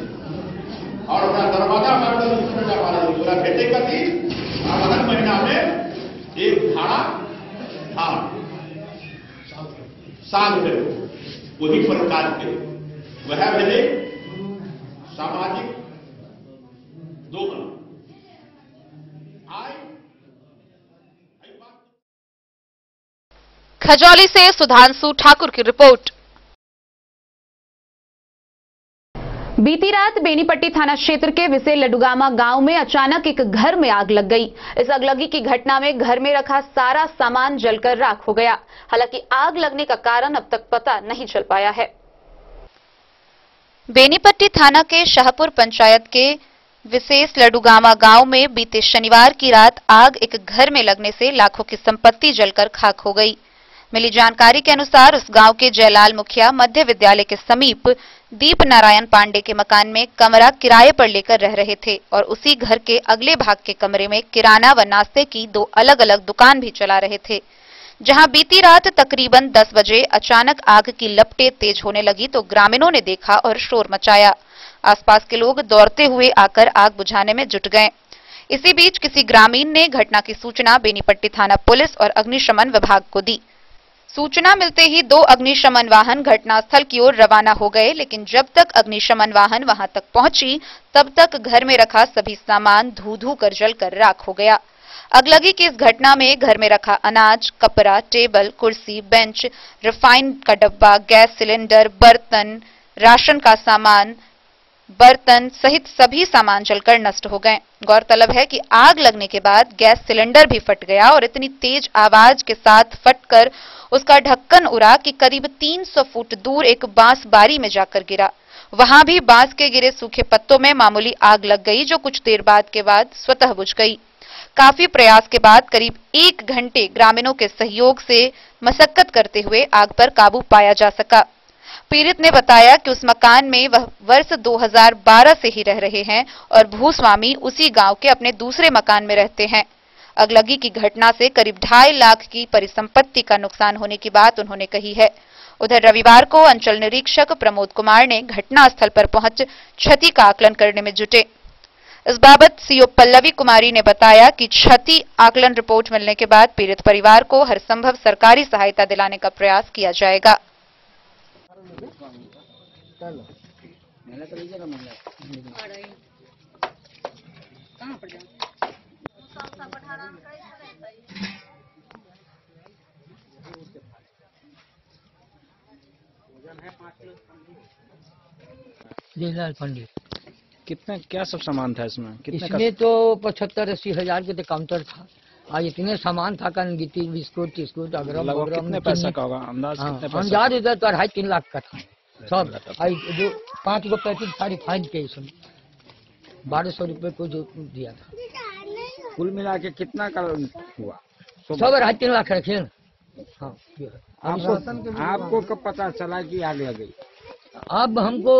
C: और अपना दरवाजा पूरा बेटे का थी अगले महीना में एक भाड़ा था साल में वही प्रकार के वह मिले सामाजिक दोगुना
B: खजौली से सुधांशु ठाकुर की रिपोर्ट।
A: बीती रात बेनीपट्टी थाना क्षेत्र के विसे लडुगामा गांव में अचानक एक घर में आग लग गई। इस अगलगी की घटना में घर में रखा सारा सामान जलकर राख हो गया। हालांकि आग लगने का कारण अब तक पता नहीं चल पाया है।
B: बेनीपट्टी थाना के शाहपुर पंचायत के विशेष लडुगामा गांव में बीते शनिवार की रात आग एक घर में लगने से लाखों की संपत्ति जलकर खाक हो गई। मिली जानकारी के अनुसार उस गांव के जयलाल मुखिया मध्य विद्यालय के समीप दीप नारायण पांडे के मकान में कमरा किराए पर लेकर रह रहे थे और उसी घर के अगले भाग के कमरे में किराना व नाश्ते की 2 अलग-अलग दुकान भी चला रहे थे। जहां बीती रात तकरीबन 10 बजे अचानक आग की लपटें तेज होने लगी तो ग्रामीणों ने देखा और शोर मचाया। आसपास के लोग दौड़ते हुए आकर आग बुझाने में जुट गए। इसी बीच किसी ग्रामीण ने घटना की सूचना बेनीपट्टी थाना पुलिस और अग्निशमन विभाग को दी। सूचना मिलते ही 2 अग्निशमन वाहन घटनास्थल की ओर रवाना हो गए, लेकिन जब तक अग्निशमन वाहन वहां तक पहुंची तब तक घर में रखा सभी सामान धू-धू कर जलकर राख हो गया। अगलगी की इस घटना में घर में रखा अनाज, कपड़ा, टेबल, कुर्सी, बेंच, रिफाइंड का डब्बा, गैस सिलेंडर, बर्तन, राशन का सामान, बर्तन सहित सभी सामान जलकर नष्ट हो गए। गौरतलब है कि आग लगने के बाद गैस सिलेंडर भी फट गया और इतनी तेज आवाज के साथ फटकर उसका ढक्कन उड़ा कि करीब 300 फुट दूर एक बांस बारी में जाकर गिरा। वहां भी बांस के गिरे सूखे पत्तों में मामूली आग लग गई, जो कुछ देर के बाद स्वतः बुझ गई। काफी प्रयास के बाद करीब 1 घंटे ग्रामीणों के सहयोग से मशक्कत करते हुए आग पर काबू पाया जा सका। पीड़ित ने बताया कि उस मकान में वह वर्ष 2012 से ही रह रहे हैं और भूस्वामी उसी गांव के अपने दूसरे मकान में रहते हैं। अगलगी की घटना से करीब 2.5 लाख की परिसंपत्ति का नुकसान होने की बात उन्होंने कही है। उधर रविवार को अंचल निरीक्षक प्रमोद कुमार ने घटनास्थल पर पहुंच क्षति का आकलन करने में जुटे। इस बाबत सीओ पल्लवी कुमारी ने बताया कि क्षति आकलन रिपोर्ट मिलने के बाद पीड़ित परिवार को हर संभव सरकारी सहायता दिलाने का प्रयास किया जाएगा।
M: जयलाल पंडित।
E: कितना क्या सब सामान था इसमें?
M: इसमें तो 75-80 हजार के तो काउंटर था और इतने सामान था, गिट्टी, बिस्कुट, टिस्कुट, अगरम,
E: कितने पैसा का होगा अंदाज? कितने पैसा?
M: अंदाज इधर तो 2.5-3 लाख का था सब। जो 5 गो पैकेट था रिफाइंड के, इसमें 1200 रुपए को जो दिया था।
E: कुल मिला के कितना का हुआ?
M: सब 2.5-3 लाख रखे। हाँ,
E: आपको कब पता चला कि आग लग गई?
M: अब हमको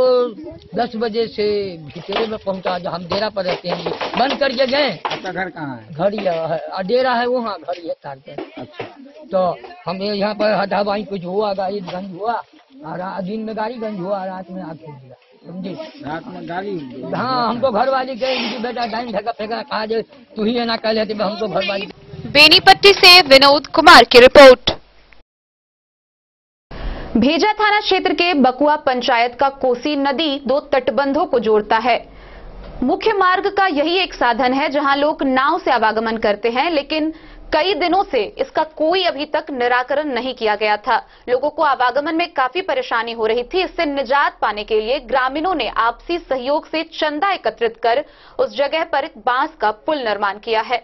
M: 10 बजे से भितेरे में पहुंचा, जो हम डेरा पर रहते हैं, बंद करके गए।
E: आपका घर कहाँ है?
M: घर है, डेरा है वहाँ, घर है तार पे।
E: अच्छा, तो
M: हम यहाँ पर हटाबाई कुछ हुआ, गाड़ी गंज हुआ और दिन में गाड़ी गंज हुआ, रात में आग खोल दिया, समझे?
E: रात में गाड़ी?
M: हाँ, हमको घर वाली कहे बेटा टाइम ढका फेंका, कहा जो तू ही है ना कह लेते, हमको घर वाली।
B: बेनीपट्टी से विनोद कुमार की रिपोर्ट।
A: भेजा थाना क्षेत्र के बकुआ पंचायत का कोसी नदी 2 तटबंधों को जोड़ता है। मुख्य मार्ग का यही एक साधन है जहां लोग नाव से आवागमन करते हैं, लेकिन कई दिनों से इसका कोई अभी तक निराकरण नहीं किया गया था। लोगों को आवागमन में काफी परेशानी हो रही थी। इससे निजात पाने के लिए ग्रामीणों ने आपसी सहयोग से चंदा एकत्रित कर उस जगह पर बांस का पुल निर्माण किया है।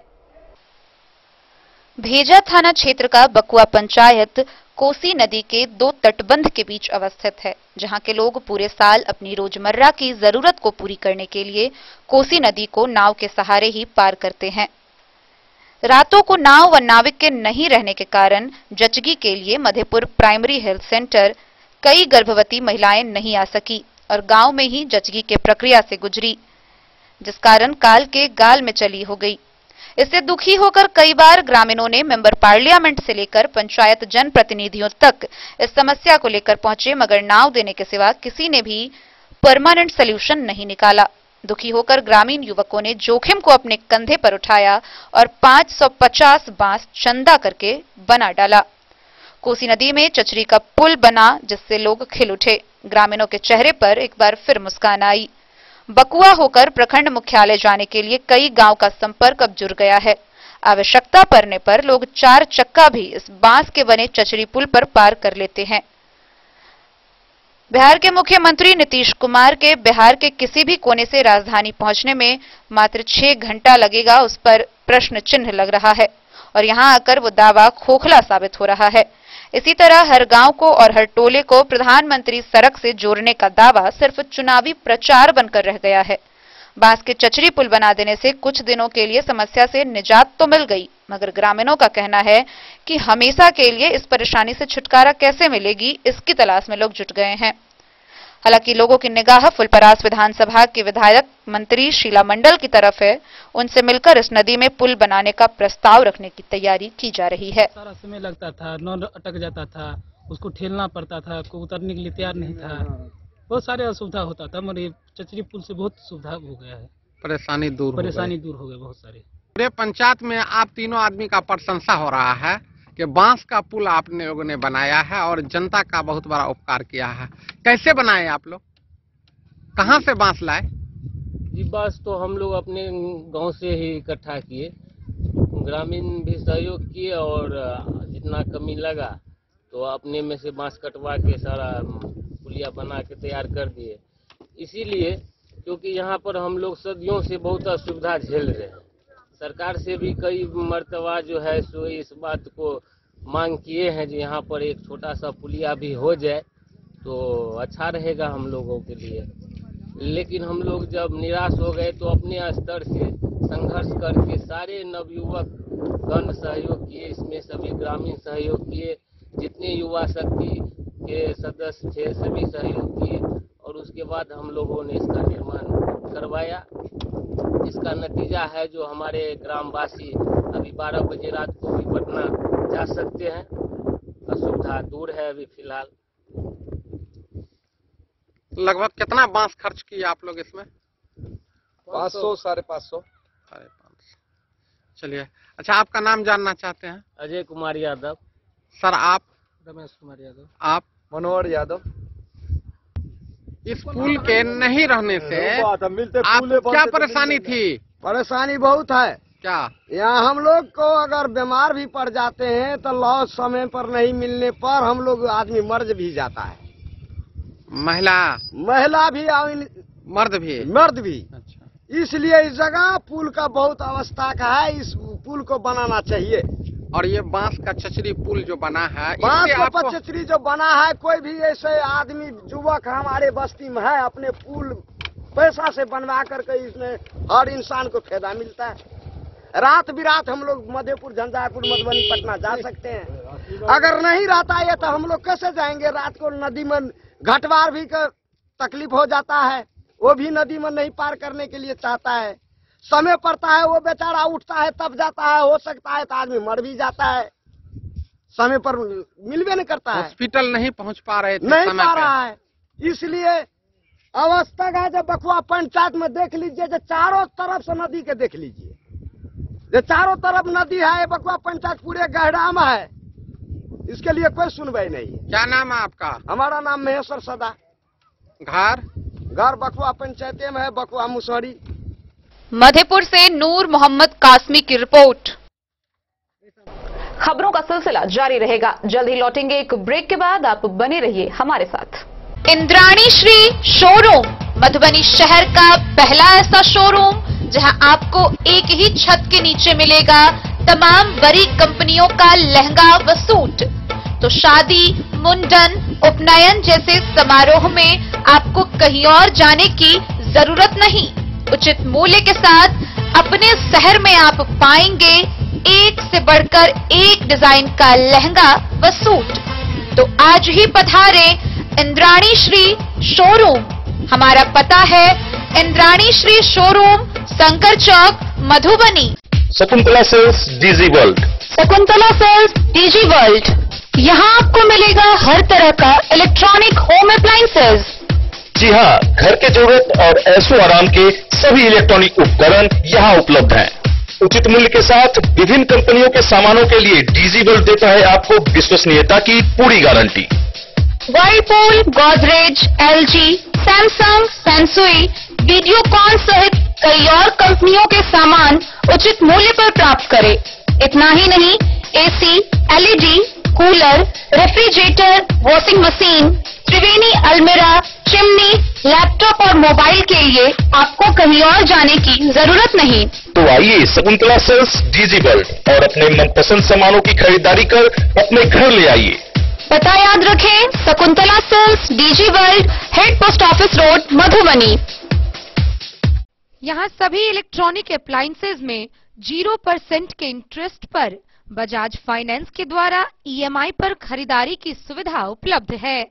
B: भेजा थाना क्षेत्र का बकुआ पंचायत कोसी नदी के 2 तटबंध के बीच अवस्थित है, जहां के लोग पूरे साल अपनी रोजमर्रा की जरूरत को पूरी करने के लिए कोसी नदी को नाव के सहारे ही पार करते हैं। रातों को नाव व नाविक के नहीं रहने के कारण जचगी के लिए मधेपुर प्राइमरी हेल्थ सेंटर कई गर्भवती महिलाएं नहीं आ सकी और गांव में ही जचगी के प्रक्रिया से गुजरी, जिस कारण काल के गाल में चली हो गई। इससे दुखी होकर कई बार ग्रामीणों ने मेंबर पार्लियामेंट से लेकर पंचायत जनप्रतिनिधियों तक इस समस्या को लेकर पहुंचे, मगर नाव देने के सिवा किसी ने भी परमानेंट सॉल्यूशन नहीं निकाला। दुखी होकर ग्रामीण युवकों ने जोखिम को अपने कंधे पर उठाया और 550 बांस चंदा करके बना डाला। कोसी नदी में चचरी का पुल बना, जिससे लोग खिल उठे। ग्रामीणों के चेहरे पर एक बार फिर मुस्कान आई। बकुआ होकर प्रखंड मुख्यालय जाने के लिए कई गांव का संपर्क अब जुड़ गया है। आवश्यकता पड़ने पर लोग 4 चक्का भी इस बांस के बने चचरी पुल पर पार कर लेते हैं। बिहार के मुख्यमंत्री नीतीश कुमार के बिहार के किसी भी कोने से राजधानी पहुंचने में मात्र 6 घंटा लगेगा, उस पर प्रश्न चिन्ह लग रहा है और यहां आकर वो दावा खोखला साबित हो रहा है। इसी तरह हर गांव को और हर टोले को प्रधानमंत्री सड़क से जोड़ने का दावा सिर्फ चुनावी प्रचार बनकर रह गया है। बांस के चचरी पुल बना देने से कुछ दिनों के लिए समस्या से निजात तो मिल गई, मगर ग्रामीणों का कहना है कि हमेशा के लिए इस परेशानी से छुटकारा कैसे मिलेगी, इसकी तलाश में लोग जुट गए हैं। हालांकि लोगों की निगाह फुलपरास विधानसभा के विधायक मंत्री शीला मंडल की तरफ है। उनसे मिलकर इस नदी में पुल बनाने का प्रस्ताव रखने की तैयारी की जा रही है।
L: सारा समय लगता था, नौ अटक जाता था, उसको ठेलना पड़ता था, कोई उतरने के लिए तैयार नहीं था, बहुत सारे असुविधा होता था। मगर ये चचरी पुल से बहुत सुविधा हो गया है, परेशानी दूर हो गई बहुत सारी।
N: पूरे पंचायत में आप तीनों आदमी का प्रशंसा हो रहा है कि बांस का पुल आपने लोगों ने बनाया है और जनता का बहुत बड़ा उपकार किया है। कैसे बनाए आप लोग, कहाँ से बांस लाए?
O: जी बांस तो हम लोग अपने गांव से ही इकट्ठा किए, ग्रामीण भी सहयोग किए और जितना कमी लगा तो अपने में से बांस कटवा के सारा पुलिया बना के तैयार कर दिए। इसीलिए क्योंकि यहाँ पर हम लोग सदियों से बहुत असुविधा झेल रहे हैं। सरकार से भी कई मर्तबा जो है सो इस बात को मांग किए हैं कि यहाँ पर एक छोटा सा पुलिया भी हो जाए तो अच्छा रहेगा हम लोगों के लिए। लेकिन हम लोग जब निराश हो गए तो अपने स्तर से संघर्ष करके सारे नवयुवक गण सहयोग किए, इसमें सभी ग्रामीण सहयोग किए, जितने युवा शक्ति के सदस्य थे सभी सहयोग किए और उसके बाद हम लोगों ने इसका निर्माण करवाया। इसका नतीजा है जो हमारे ग्रामवासी अभी 12 बजे रात को भी पटना जा सकते हैं, असुविधा दूर है अभी फिलहाल।
N: लगभग कितना बांस खर्च किया आप लोग इसमें?
P: 500 550।
N: चलिए, अच्छा आपका नाम जानना चाहते हैं?
O: अजय कुमार यादव।
N: सर आप?
L: रमेश कुमार यादव।
N: आप?
P: मनोहर यादव।
N: इस पुल के नहीं रहने से आप क्या परेशानी थी?
E: परेशानी बहुत है।
N: क्या?
E: यहाँ हम लोग को अगर बीमार भी पड़ जाते हैं तो लॉस समय पर नहीं मिलने पर हम लोग आदमी मर भी जाता है। महिला भी और मर्द भी। अच्छा। इसलिए इस जगह पुल का बहुत आवश्यक है, इस पुल को बनाना चाहिए।
N: और ये बांस का चचरी पुल जो बना है,
E: बांस का चचरी जो बना है, कोई भी ऐसे आदमी युवक हमारे बस्ती में है, अपने पुल पैसा से बनवा करके इसमें हर इंसान को फायदा मिलता है। रात बिरात हम लोग मधेपुर, झंझारपुर, मधुबनी, पटना जा सकते हैं। अगर नहीं रहता ये तो हम लोग कैसे जाएंगे? रात को नदी में घटवार भी का तकलीफ हो जाता है, वो भी नदी में नहीं पार करने के लिए चाहता है। समय पड़ता है, वो बेचारा उठता है तब जाता है, हो सकता है तो आदमी मर भी जाता है, समय पर मिलवे नहीं करता है।
N: हॉस्पिटल नहीं पहुंच पा रहे थे,
E: नहीं पा रहा है। इसलिए अवस्था है, जब बखुआ पंचायत में देख लीजिए, जो चारों तरफ से नदी के देख लीजिए, जो चारों तरफ नदी है, बखुआ पंचायत पूरे गहरा में है, इसके लिए कोई सुनवाई नहीं है।
N: क्या नाम है आपका?
E: हमारा नाम महेश्वर सदा। घर बखुआ पंचायत में है, बखुआ मुसहरी।
B: मधेपुर से नूर मोहम्मद कासमी की रिपोर्ट।
A: खबरों का सिलसिला जारी रहेगा, जल्द ही लौटेंगे एक ब्रेक के बाद, आप बने रहिए हमारे साथ।
B: इंद्राणी श्री शोरूम मधुबनी शहर का पहला ऐसा शोरूम जहां आपको एक ही छत के नीचे मिलेगा तमाम बड़ी कंपनियों का लहंगा व सूट। तो शादी, मुंडन, उपनयन जैसे समारोह में आपको कहीं और जाने की जरूरत नहीं। उचित मूल्य के साथ अपने शहर में आप पाएंगे एक से बढ़कर एक डिजाइन का लहंगा व सूट। तो आज ही पधारे इंद्राणी श्री शोरूम। हमारा पता है Indrani Shri showroom, Shankar Chowk, Madhubani.
Q: Shakuntala sales DG world.
B: Shakuntala sales DG world, यहाँ आपको मिलेगा हर तरह का इलेक्ट्रॉनिक होम अप्लायंसेज।
Q: जी हाँ, घर के जरूरत और ऐशो आराम के सभी इलेक्ट्रॉनिक उपकरण यहाँ उपलब्ध हैं। उचित मूल्य के साथ विभिन्न कंपनियों के सामानों के लिए डीजी वर्ल्ड देता है आपको विश्वसनीयता की पूरी guarantee.
B: Whirlpool, Godrej, LG, Samsung, Sansui, Videocon सहित कई और कंपनियों के सामान उचित मूल्य पर प्राप्त करें। इतना ही नहीं, AC, LED, cooler, refrigerator, washing machine, Triveni अलमीरा, चिमनी, लैपटॉप और मोबाइल के लिए आपको कहीं और जाने की जरूरत नहीं।
Q: तो आइए शकुंतला सेल्स डीजी वर्ल्ड और अपने मनपसंद सामानों की खरीदारी कर अपने घर ले आइए।
B: पता याद रखें, Shakuntala sales, DG world, head post office road, Madhubani.
R: यहाँ सभी इलेक्ट्रॉनिक अप्लायंसेज में 0% के इंटरेस्ट पर बजाज फाइनेंस के द्वारा ईएमआई पर खरीदारी की सुविधा उपलब्ध है।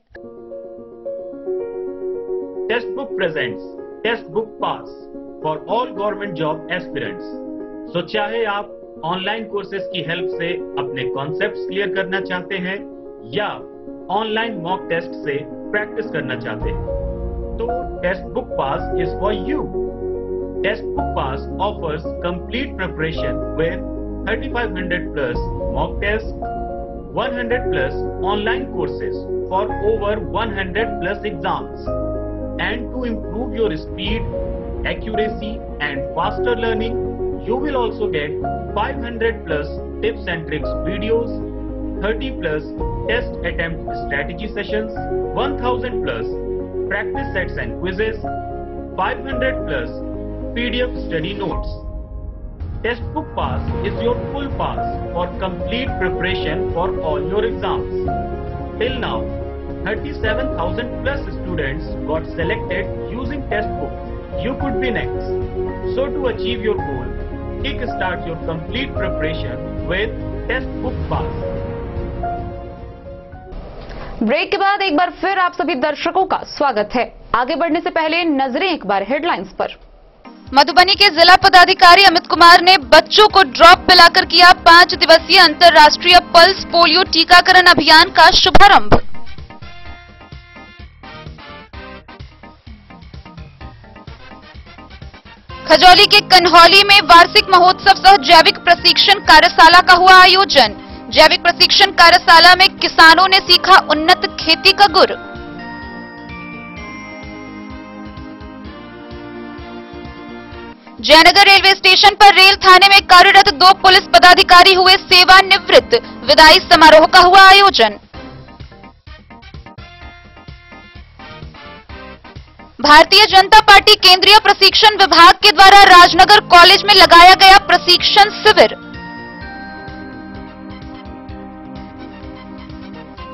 S: Test book presents test book pass for all government job aspirants. So चाहे आप ऑनलाइन कोर्सेज की हेल्प से अपने कॉन्सेप्ट्स क्लियर करना चाहते हैं या ऑनलाइन मॉक टेस्ट से प्रैक्टिस करना चाहते हैं, तो test book pass is for you. Test Book Pass offers complete preparation with 3500 plus mock tests, 100 plus online courses for over 100 plus exams. And to improve your speed, accuracy and faster learning, you will also get 500 plus tips and tricks videos, 30 plus test attempt strategy sessions, 1000 plus practice sets and quizzes, 500 plus PDF study notes. Test Book Pass is your full pass for complete preparation for all your exams. Till now, 37,000 plus students got selected using Test Book. You could be next. So to achieve your goal, kickstart your complete preparation with Test Book Pass.
A: Break के बाद एक बार फिर आप सभी दर्शकों का स्वागत है। आगे बढ़ने से पहले नजरें एक बार हेडलाइंस पर।
B: मधुबनी के जिला पदाधिकारी अमित कुमार ने बच्चों को ड्रॉप पिलाकर किया 5 दिवसीय अंतर्राष्ट्रीय पल्स पोलियो टीकाकरण अभियान का शुभारंभ। खजौली के कन्हौली में वार्षिक महोत्सव सह जैविक प्रशिक्षण कार्यशाला का हुआ आयोजन। जैविक प्रशिक्षण कार्यशाला में किसानों ने सीखा उन्नत खेती का गुर। जयनगर रेलवे स्टेशन पर रेल थाने में कार्यरत 2 पुलिस पदाधिकारी हुए सेवानिवृत्त। विदाई समारोह का हुआ आयोजन। भारतीय जनता पार्टी केंद्रीय प्रशिक्षण विभाग के द्वारा राजनगर कॉलेज में लगाया गया प्रशिक्षण शिविर।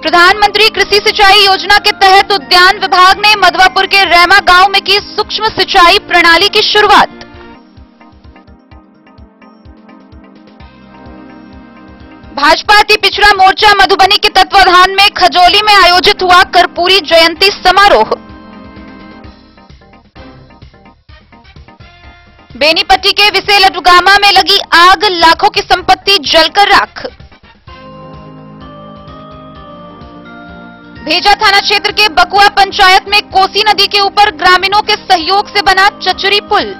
B: प्रधानमंत्री कृषि सिंचाई योजना के तहत उद्यान विभाग ने मधवापुर के रैमा गांव में की सूक्ष्म सिंचाई प्रणाली की शुरुआत। भाजपा अति पिछड़ा मोर्चा मधुबनी के तत्वाधान में खजौली में आयोजित हुआ कर्पूरी जयंती समारोह। बेनीपट्टी के विसेलटुगामा में लगी आग, लाखों की संपत्ति जलकर राख। भेजा थाना क्षेत्र के बकुआ पंचायत में कोसी नदी के ऊपर ग्रामीणों के सहयोग से बना चचरी पुल।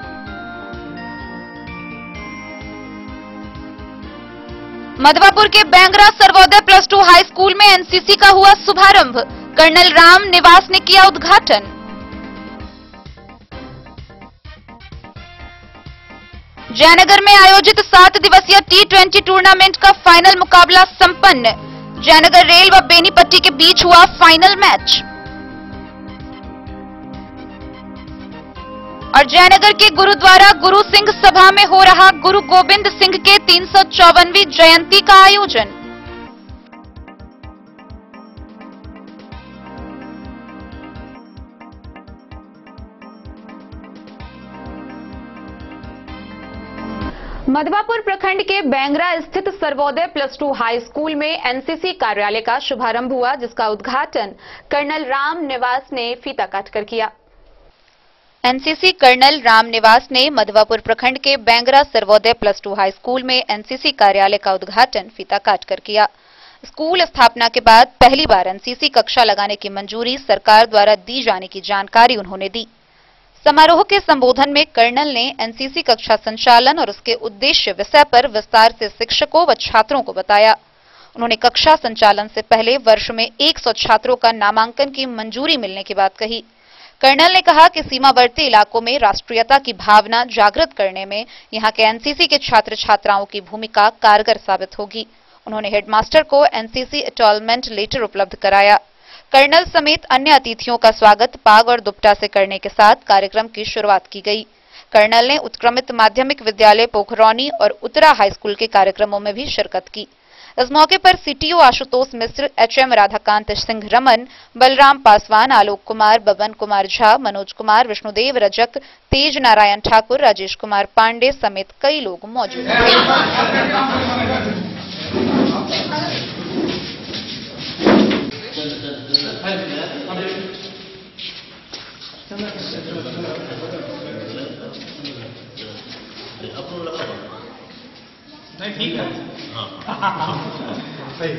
B: मधवापुर के बैंगरा सर्वोदय +2 हाई स्कूल में एनसीसी का हुआ शुभारंभ। कर्नल राम निवास ने किया उद्घाटन। जयनगर में आयोजित 7 दिवसीय T20 टूर्नामेंट का फाइनल मुकाबला संपन्न। जयनगर रेल व बेनीपट्टी के बीच हुआ फाइनल मैच। और जयनगर के गुरुद्वारा गुरु सिंह सभा में हो रहा गुरु गोबिंद सिंह के 354वीं जयंती का आयोजन।
A: मधवापुर प्रखंड के बैंगरा स्थित सर्वोदय +2 हाई स्कूल में एनसीसी कार्यालय का शुभारंभ हुआ, जिसका उद्घाटन कर्नल राम निवास ने फीता काटकर किया।
B: एनसीसी कर्नल राम निवास ने मधवापुर प्रखंड के बैंगरा सर्वोदय +2 हाई स्कूल में एनसीसी कार्यालय का उद्घाटन फीता काटकर किया। स्कूल स्थापना के बाद पहली बार एनसीसी कक्षा लगाने की मंजूरी सरकार द्वारा दी जाने की जानकारी उन्होंने दी। समारोह के संबोधन में कर्नल ने एनसीसी कक्षा संचालन और उसके उद्देश्य विषय पर विस्तार से शिक्षकों व छात्रों को बताया। उन्होंने कक्षा संचालन से पहले वर्ष में 100 छात्रों का नामांकन की मंजूरी मिलने की बात कही। कर्नल ने कहा कि सीमावर्ती इलाकों में राष्ट्रीयता की भावना जागृत करने में यहां के एनसीसी के छात्र छात्राओं की भूमिका कारगर साबित होगी। उन्होंने हेडमास्टर को एनसीसी एटॉलमेंट लेटर उपलब्ध कराया। कर्नल समेत अन्य अतिथियों का स्वागत पाग और दुपट्टा से करने के साथ कार्यक्रम की शुरुआत की गई। कर्नल ने उत्क्रमित माध्यमिक विद्यालय पोखरौनी और उत्तरा हाईस्कूल के कार्यक्रमों में भी शिरकत की। इस मौके पर सीटीओ आशुतोष मिश्र, एचएम राधाकांत सिंह रमन, बलराम पासवान, आलोक कुमार, बबन कुमार झा, मनोज कुमार, विष्णुदेव रजक, तेज नारायण ठाकुर, राजेश कुमार पांडे समेत कई लोग मौजूद थे।
D: ठीक है, सही।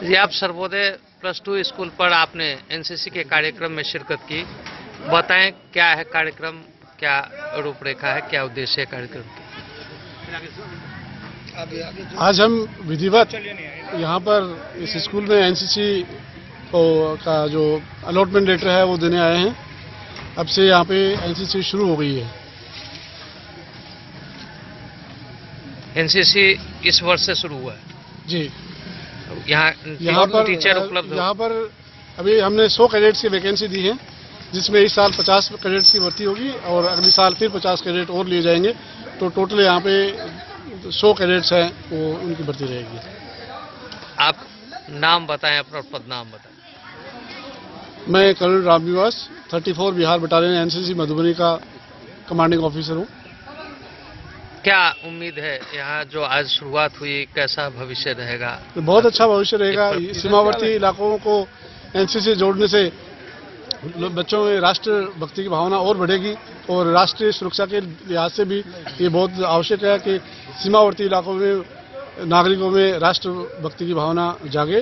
T: जी, आप सर्वोदय +2 स्कूल पर आपने एनसीसी के कार्यक्रम में शिरकत की। बताएं क्या है कार्यक्रम, क्या रूपरेखा है, क्या उद्देश्य है कार्यक्रम की?
U: आज हम विधिवत यहाँ पर इस स्कूल में एनसीसी का जो अलॉटमेंट लेटर है वो देने आए हैं। अब से यहाँ पे एनसीसी शुरू हो गई है।
T: एनसीसी इस वर्ष से शुरू हुआ है जी।
U: यहाँ पर टीचर उपलब्ध, यहाँ पर अभी हमने 100 कैडेट्स की वैकेंसी दी है, जिसमें इस साल 50 कैडेट्स की भर्ती होगी और अगले साल फिर 50 कैडेट और लिए जाएंगे। तो टोटल यहाँ पे 100 कैडेट्स हैं, वो उनकी भर्ती रहेगी।
T: आप नाम बताएं, अपना पद नाम बताएं।
U: मैं colonel Ramniwas 34 Bihar battalion NCC Madhubani का कमांडिंग ऑफिसर हूँ।
T: क्या उम्मीद है यहाँ जो आज शुरुआत हुई, कैसा भविष्य रहेगा?
U: बहुत अच्छा भविष्य रहेगा। सीमावर्ती इलाकों को एनसीसी जोड़ने से बच्चों में राष्ट्र भक्ति की भावना और बढ़ेगी और राष्ट्रीय सुरक्षा के लिहाज से भी ये बहुत आवश्यक है कि सीमावर्ती इलाकों में नागरिकों में राष्ट्र भक्ति की भावना जागे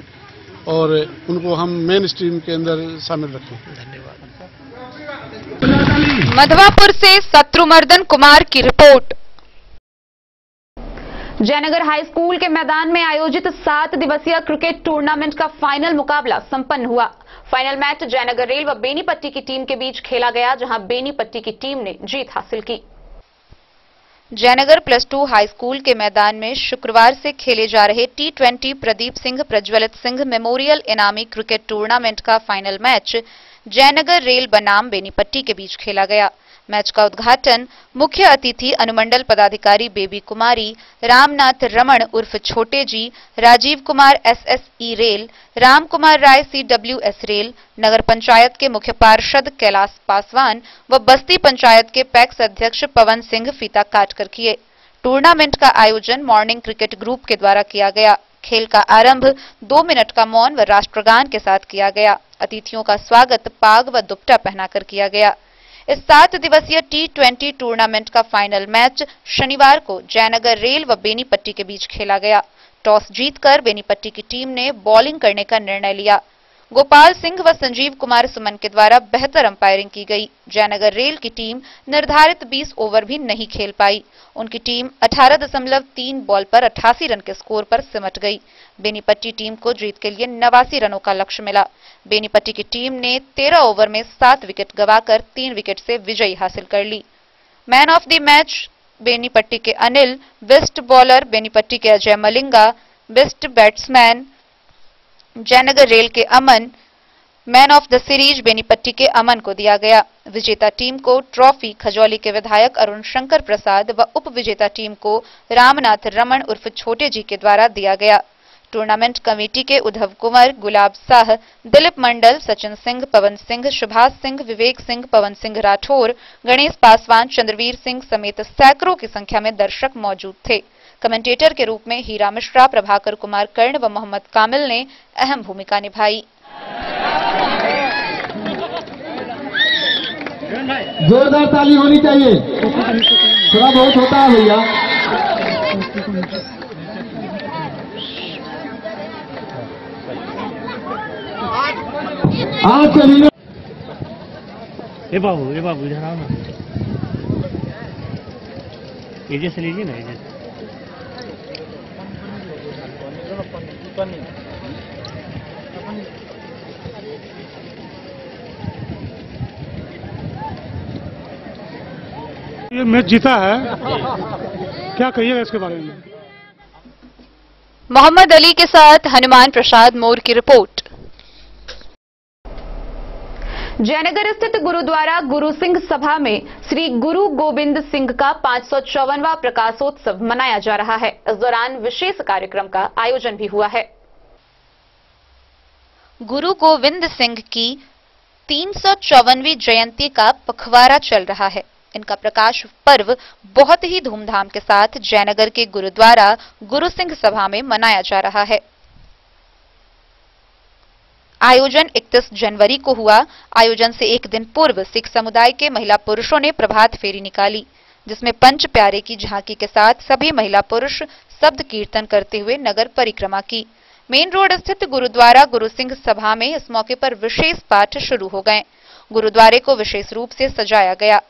U: और उनको हम मेन स्ट्रीम के अंदर शामिल रखें।
T: धन्यवाद।
B: मधवापुर से शत्रुमर्दन कुमार की रिपोर्ट।
A: जयनगर हाई स्कूल के मैदान में आयोजित 7 दिवसीय क्रिकेट टूर्नामेंट का फाइनल मुकाबला संपन्न हुआ। फाइनल मैच जयनगर रेल व बेनीपट्टी की टीम के बीच खेला गया, जहां बेनीपट्टी की टीम ने जीत हासिल की।
B: जयनगर +2 हाई स्कूल के मैदान में शुक्रवार से खेले जा रहे T20 प्रदीप सिंह प्रज्वलित सिंह मेमोरियल इनामी क्रिकेट टूर्नामेंट का फाइनल मैच जयनगर रेल बनाम बेनीपट्टी के बीच खेला गया। मैच का उद्घाटन मुख्य अतिथि अनुमंडल पदाधिकारी बेबी कुमारी, रामनाथ रमण उर्फ छोटे जी, Rajiv Kumar SSE rail, Ram Kumar Rai CWS rail, नगर पंचायत के मुख्य पार्षद कैलाश पासवान व बस्ती पंचायत के पैक्स अध्यक्ष पवन सिंह फीता काटकर किए। टूर्नामेंट का आयोजन मॉर्निंग क्रिकेट ग्रुप के द्वारा किया गया। खेल का आरंभ 2 मिनट का मौन व राष्ट्रगान के साथ किया गया। अतिथियों का स्वागत पाग व दुपट्टा पहनाकर किया गया। इस 7 दिवसीय T20 टूर्नामेंट का फाइनल मैच शनिवार को जयनगर रेल व बेनीपट्टी के बीच खेला गया। टॉस जीतकर बेनीपट्टी की टीम ने बॉलिंग करने का निर्णय लिया। गोपाल सिंह व संजीव कुमार सुमन के द्वारा बेहतर अंपायरिंग की गई। जयनगर रेल की टीम निर्धारित 20 ओवर भी नहीं खेल पाई। उनकी टीम 18.3 बॉल पर 88 रन के स्कोर पर सिमट गई। बेनीपट्टी टीम को जीत के लिए 89 रनों का लक्ष्य मिला। बेनीपट्टी की टीम ने 13 ओवर में 7 विकेट गंवाकर 3 विकेट से विजयी हासिल कर ली। Man of the match Benipatti के अनिल, बेस्ट बॉलर बेनीपट्टी के Ajay Malinga, best batsman Jaynagar rail के Aman, man of the series Benipatti के अमन को दिया गया। विजेता टीम को ट्रॉफी खजौली के विधायक अरुण शंकर प्रसाद व उप विजेता टीम को रामनाथ रमण उर्फ छोटे जी के द्वारा दिया गया। टूर्नामेंट कमेटी के उद्धव कुमार, गुलाब साह, दिलीप मंडल, सचिन सिंह, पवन सिंह, सुभाष सिंह, विवेक सिंह, पवन सिंह राठौर, गणेश पासवान, चंद्रवीर सिंह समेत सैकड़ों की संख्या में दर्शक मौजूद थे। कमेंटेटर के रूप में हीरा मिश्रा, प्रभाकर कुमार कर्ण व मोहम्मद कामिल ने अहम भूमिका निभाई।
V: जोरदार ताली होनी चाहिए, थोड़ा बहुत होता है भैया।
F: आप सभी
V: ए बाबू इधर आओ ना, एजे से लीजिए ना, एजे
U: ये मैच जीता है, क्या कहिएगा इसके बारे में?
B: मोहम्मद अली के साथ हनुमान प्रसाद मोर की रिपोर्ट।
A: जयनगर स्थित गुरुद्वारा गुरु सिंह सभा में श्री गुरु गोविंद सिंह का 554वां प्रकाशोत्सव मनाया जा रहा है। इस दौरान विशेष कार्यक्रम का आयोजन भी हुआ है।
B: गुरु गोविंद सिंह की 354वीं जयंती का पखवाड़ा चल रहा है। इनका प्रकाश पर्व बहुत ही धूमधाम के साथ जयनगर के गुरुद्वारा गुरु सिंह सभा में मनाया जा रहा है। आयोजन 31 जनवरी को हुआ। आयोजन से एक दिन पूर्व सिख समुदाय के महिला पुरुषों ने प्रभात फेरी निकाली, जिसमें पंच प्यारे की झांकी के साथ सभी महिला पुरुष शब्द कीर्तन करते हुए नगर परिक्रमा की। मेन रोड स्थित गुरुद्वारा गुरु सिंह सभा में इस मौके पर विशेष पाठ शुरू हो गए। गुरुद्वारे को विशेष रूप से सजाया गया।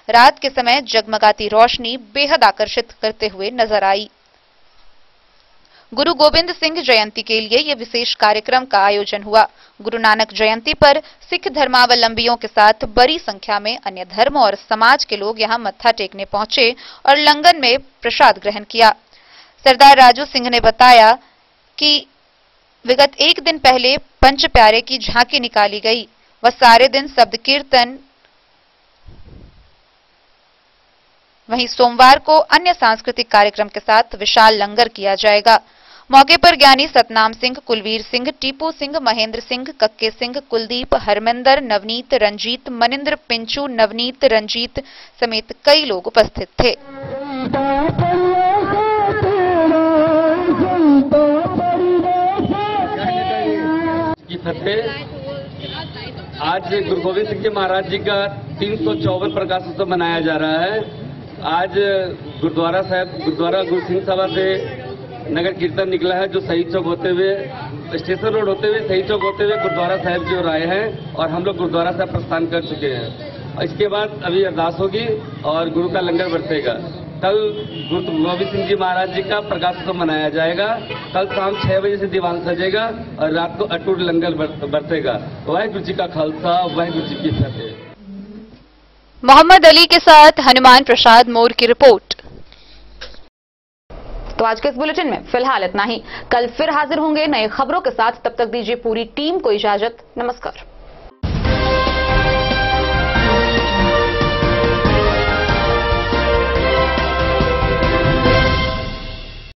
B: रात के समय जगमगाती रोशनी बेहद आकर्षित करते हुए नजर आई। गुरु गोविंद सिंह जयंती के लिए यह विशेष कार्यक्रम का आयोजन हुआ। गुरु नानक जयंती पर सिख धर्मावलंबियों के साथ बड़ी संख्या में अन्य धर्म और समाज के लोग यहां मत्था टेकने पहुंचे और लंगर में प्रसाद ग्रहण किया। सरदार राजू सिंह ने बताया कि विगत एक दिन पहले पंच प्यारे की झांकी निकाली गई। वह सारे दिन शब्द कीर्तन, वहीं सोमवार को अन्य सांस्कृतिक कार्यक्रम के साथ विशाल लंगर किया जाएगा। मौके पर ज्ञानी सतनाम सिंह, कुलवीर सिंह, टीपू सिंह, महेंद्र सिंह, कक्के सिंह, कुलदीप, हरमिंदर, नवनीत, रंजीत, मनिंद्र, पिंचू, नवनीत, रंजीत समेत कई लोग उपस्थित थे।
W: आज गुरु गोविंद सिंह जी महाराज जी का 354 प्रकाशोत्सव मनाया जा रहा है। आज गुरुद्वारा गुरु सिंह सभा से नगर कीर्तन निकला है, जो शहीद चौक होते हुए, स्टेशन रोड होते हुए, शहीद चौक होते हुए गुरुद्वारा साहिब की ओर आए हैं और हम लोग गुरुद्वारा साहब प्रस्थान कर चुके हैं। और इसके बाद अभी अरदास होगी और गुरु का लंगर बरसेगा। कल गुरु गोविंद सिंह जी महाराज जी का प्रकाशोत्सव मनाया जाएगा। कल शाम 6 बजे से दीवान सजेगा और रात को अटूट लंगर बरसेगा। वाहिगुरु जी का खालसा, वाहिगुरु जी की फतेह।
B: मोहम्मद अली के साथ हनुमान प्रसाद मोर की रिपोर्ट।
A: तो आज के इस बुलेटिन में फिलहाल इतना ही। कल फिर हाजिर होंगे नई खबरों के साथ। तब तक दीजिए पूरी टीम को इजाजत। नमस्कार।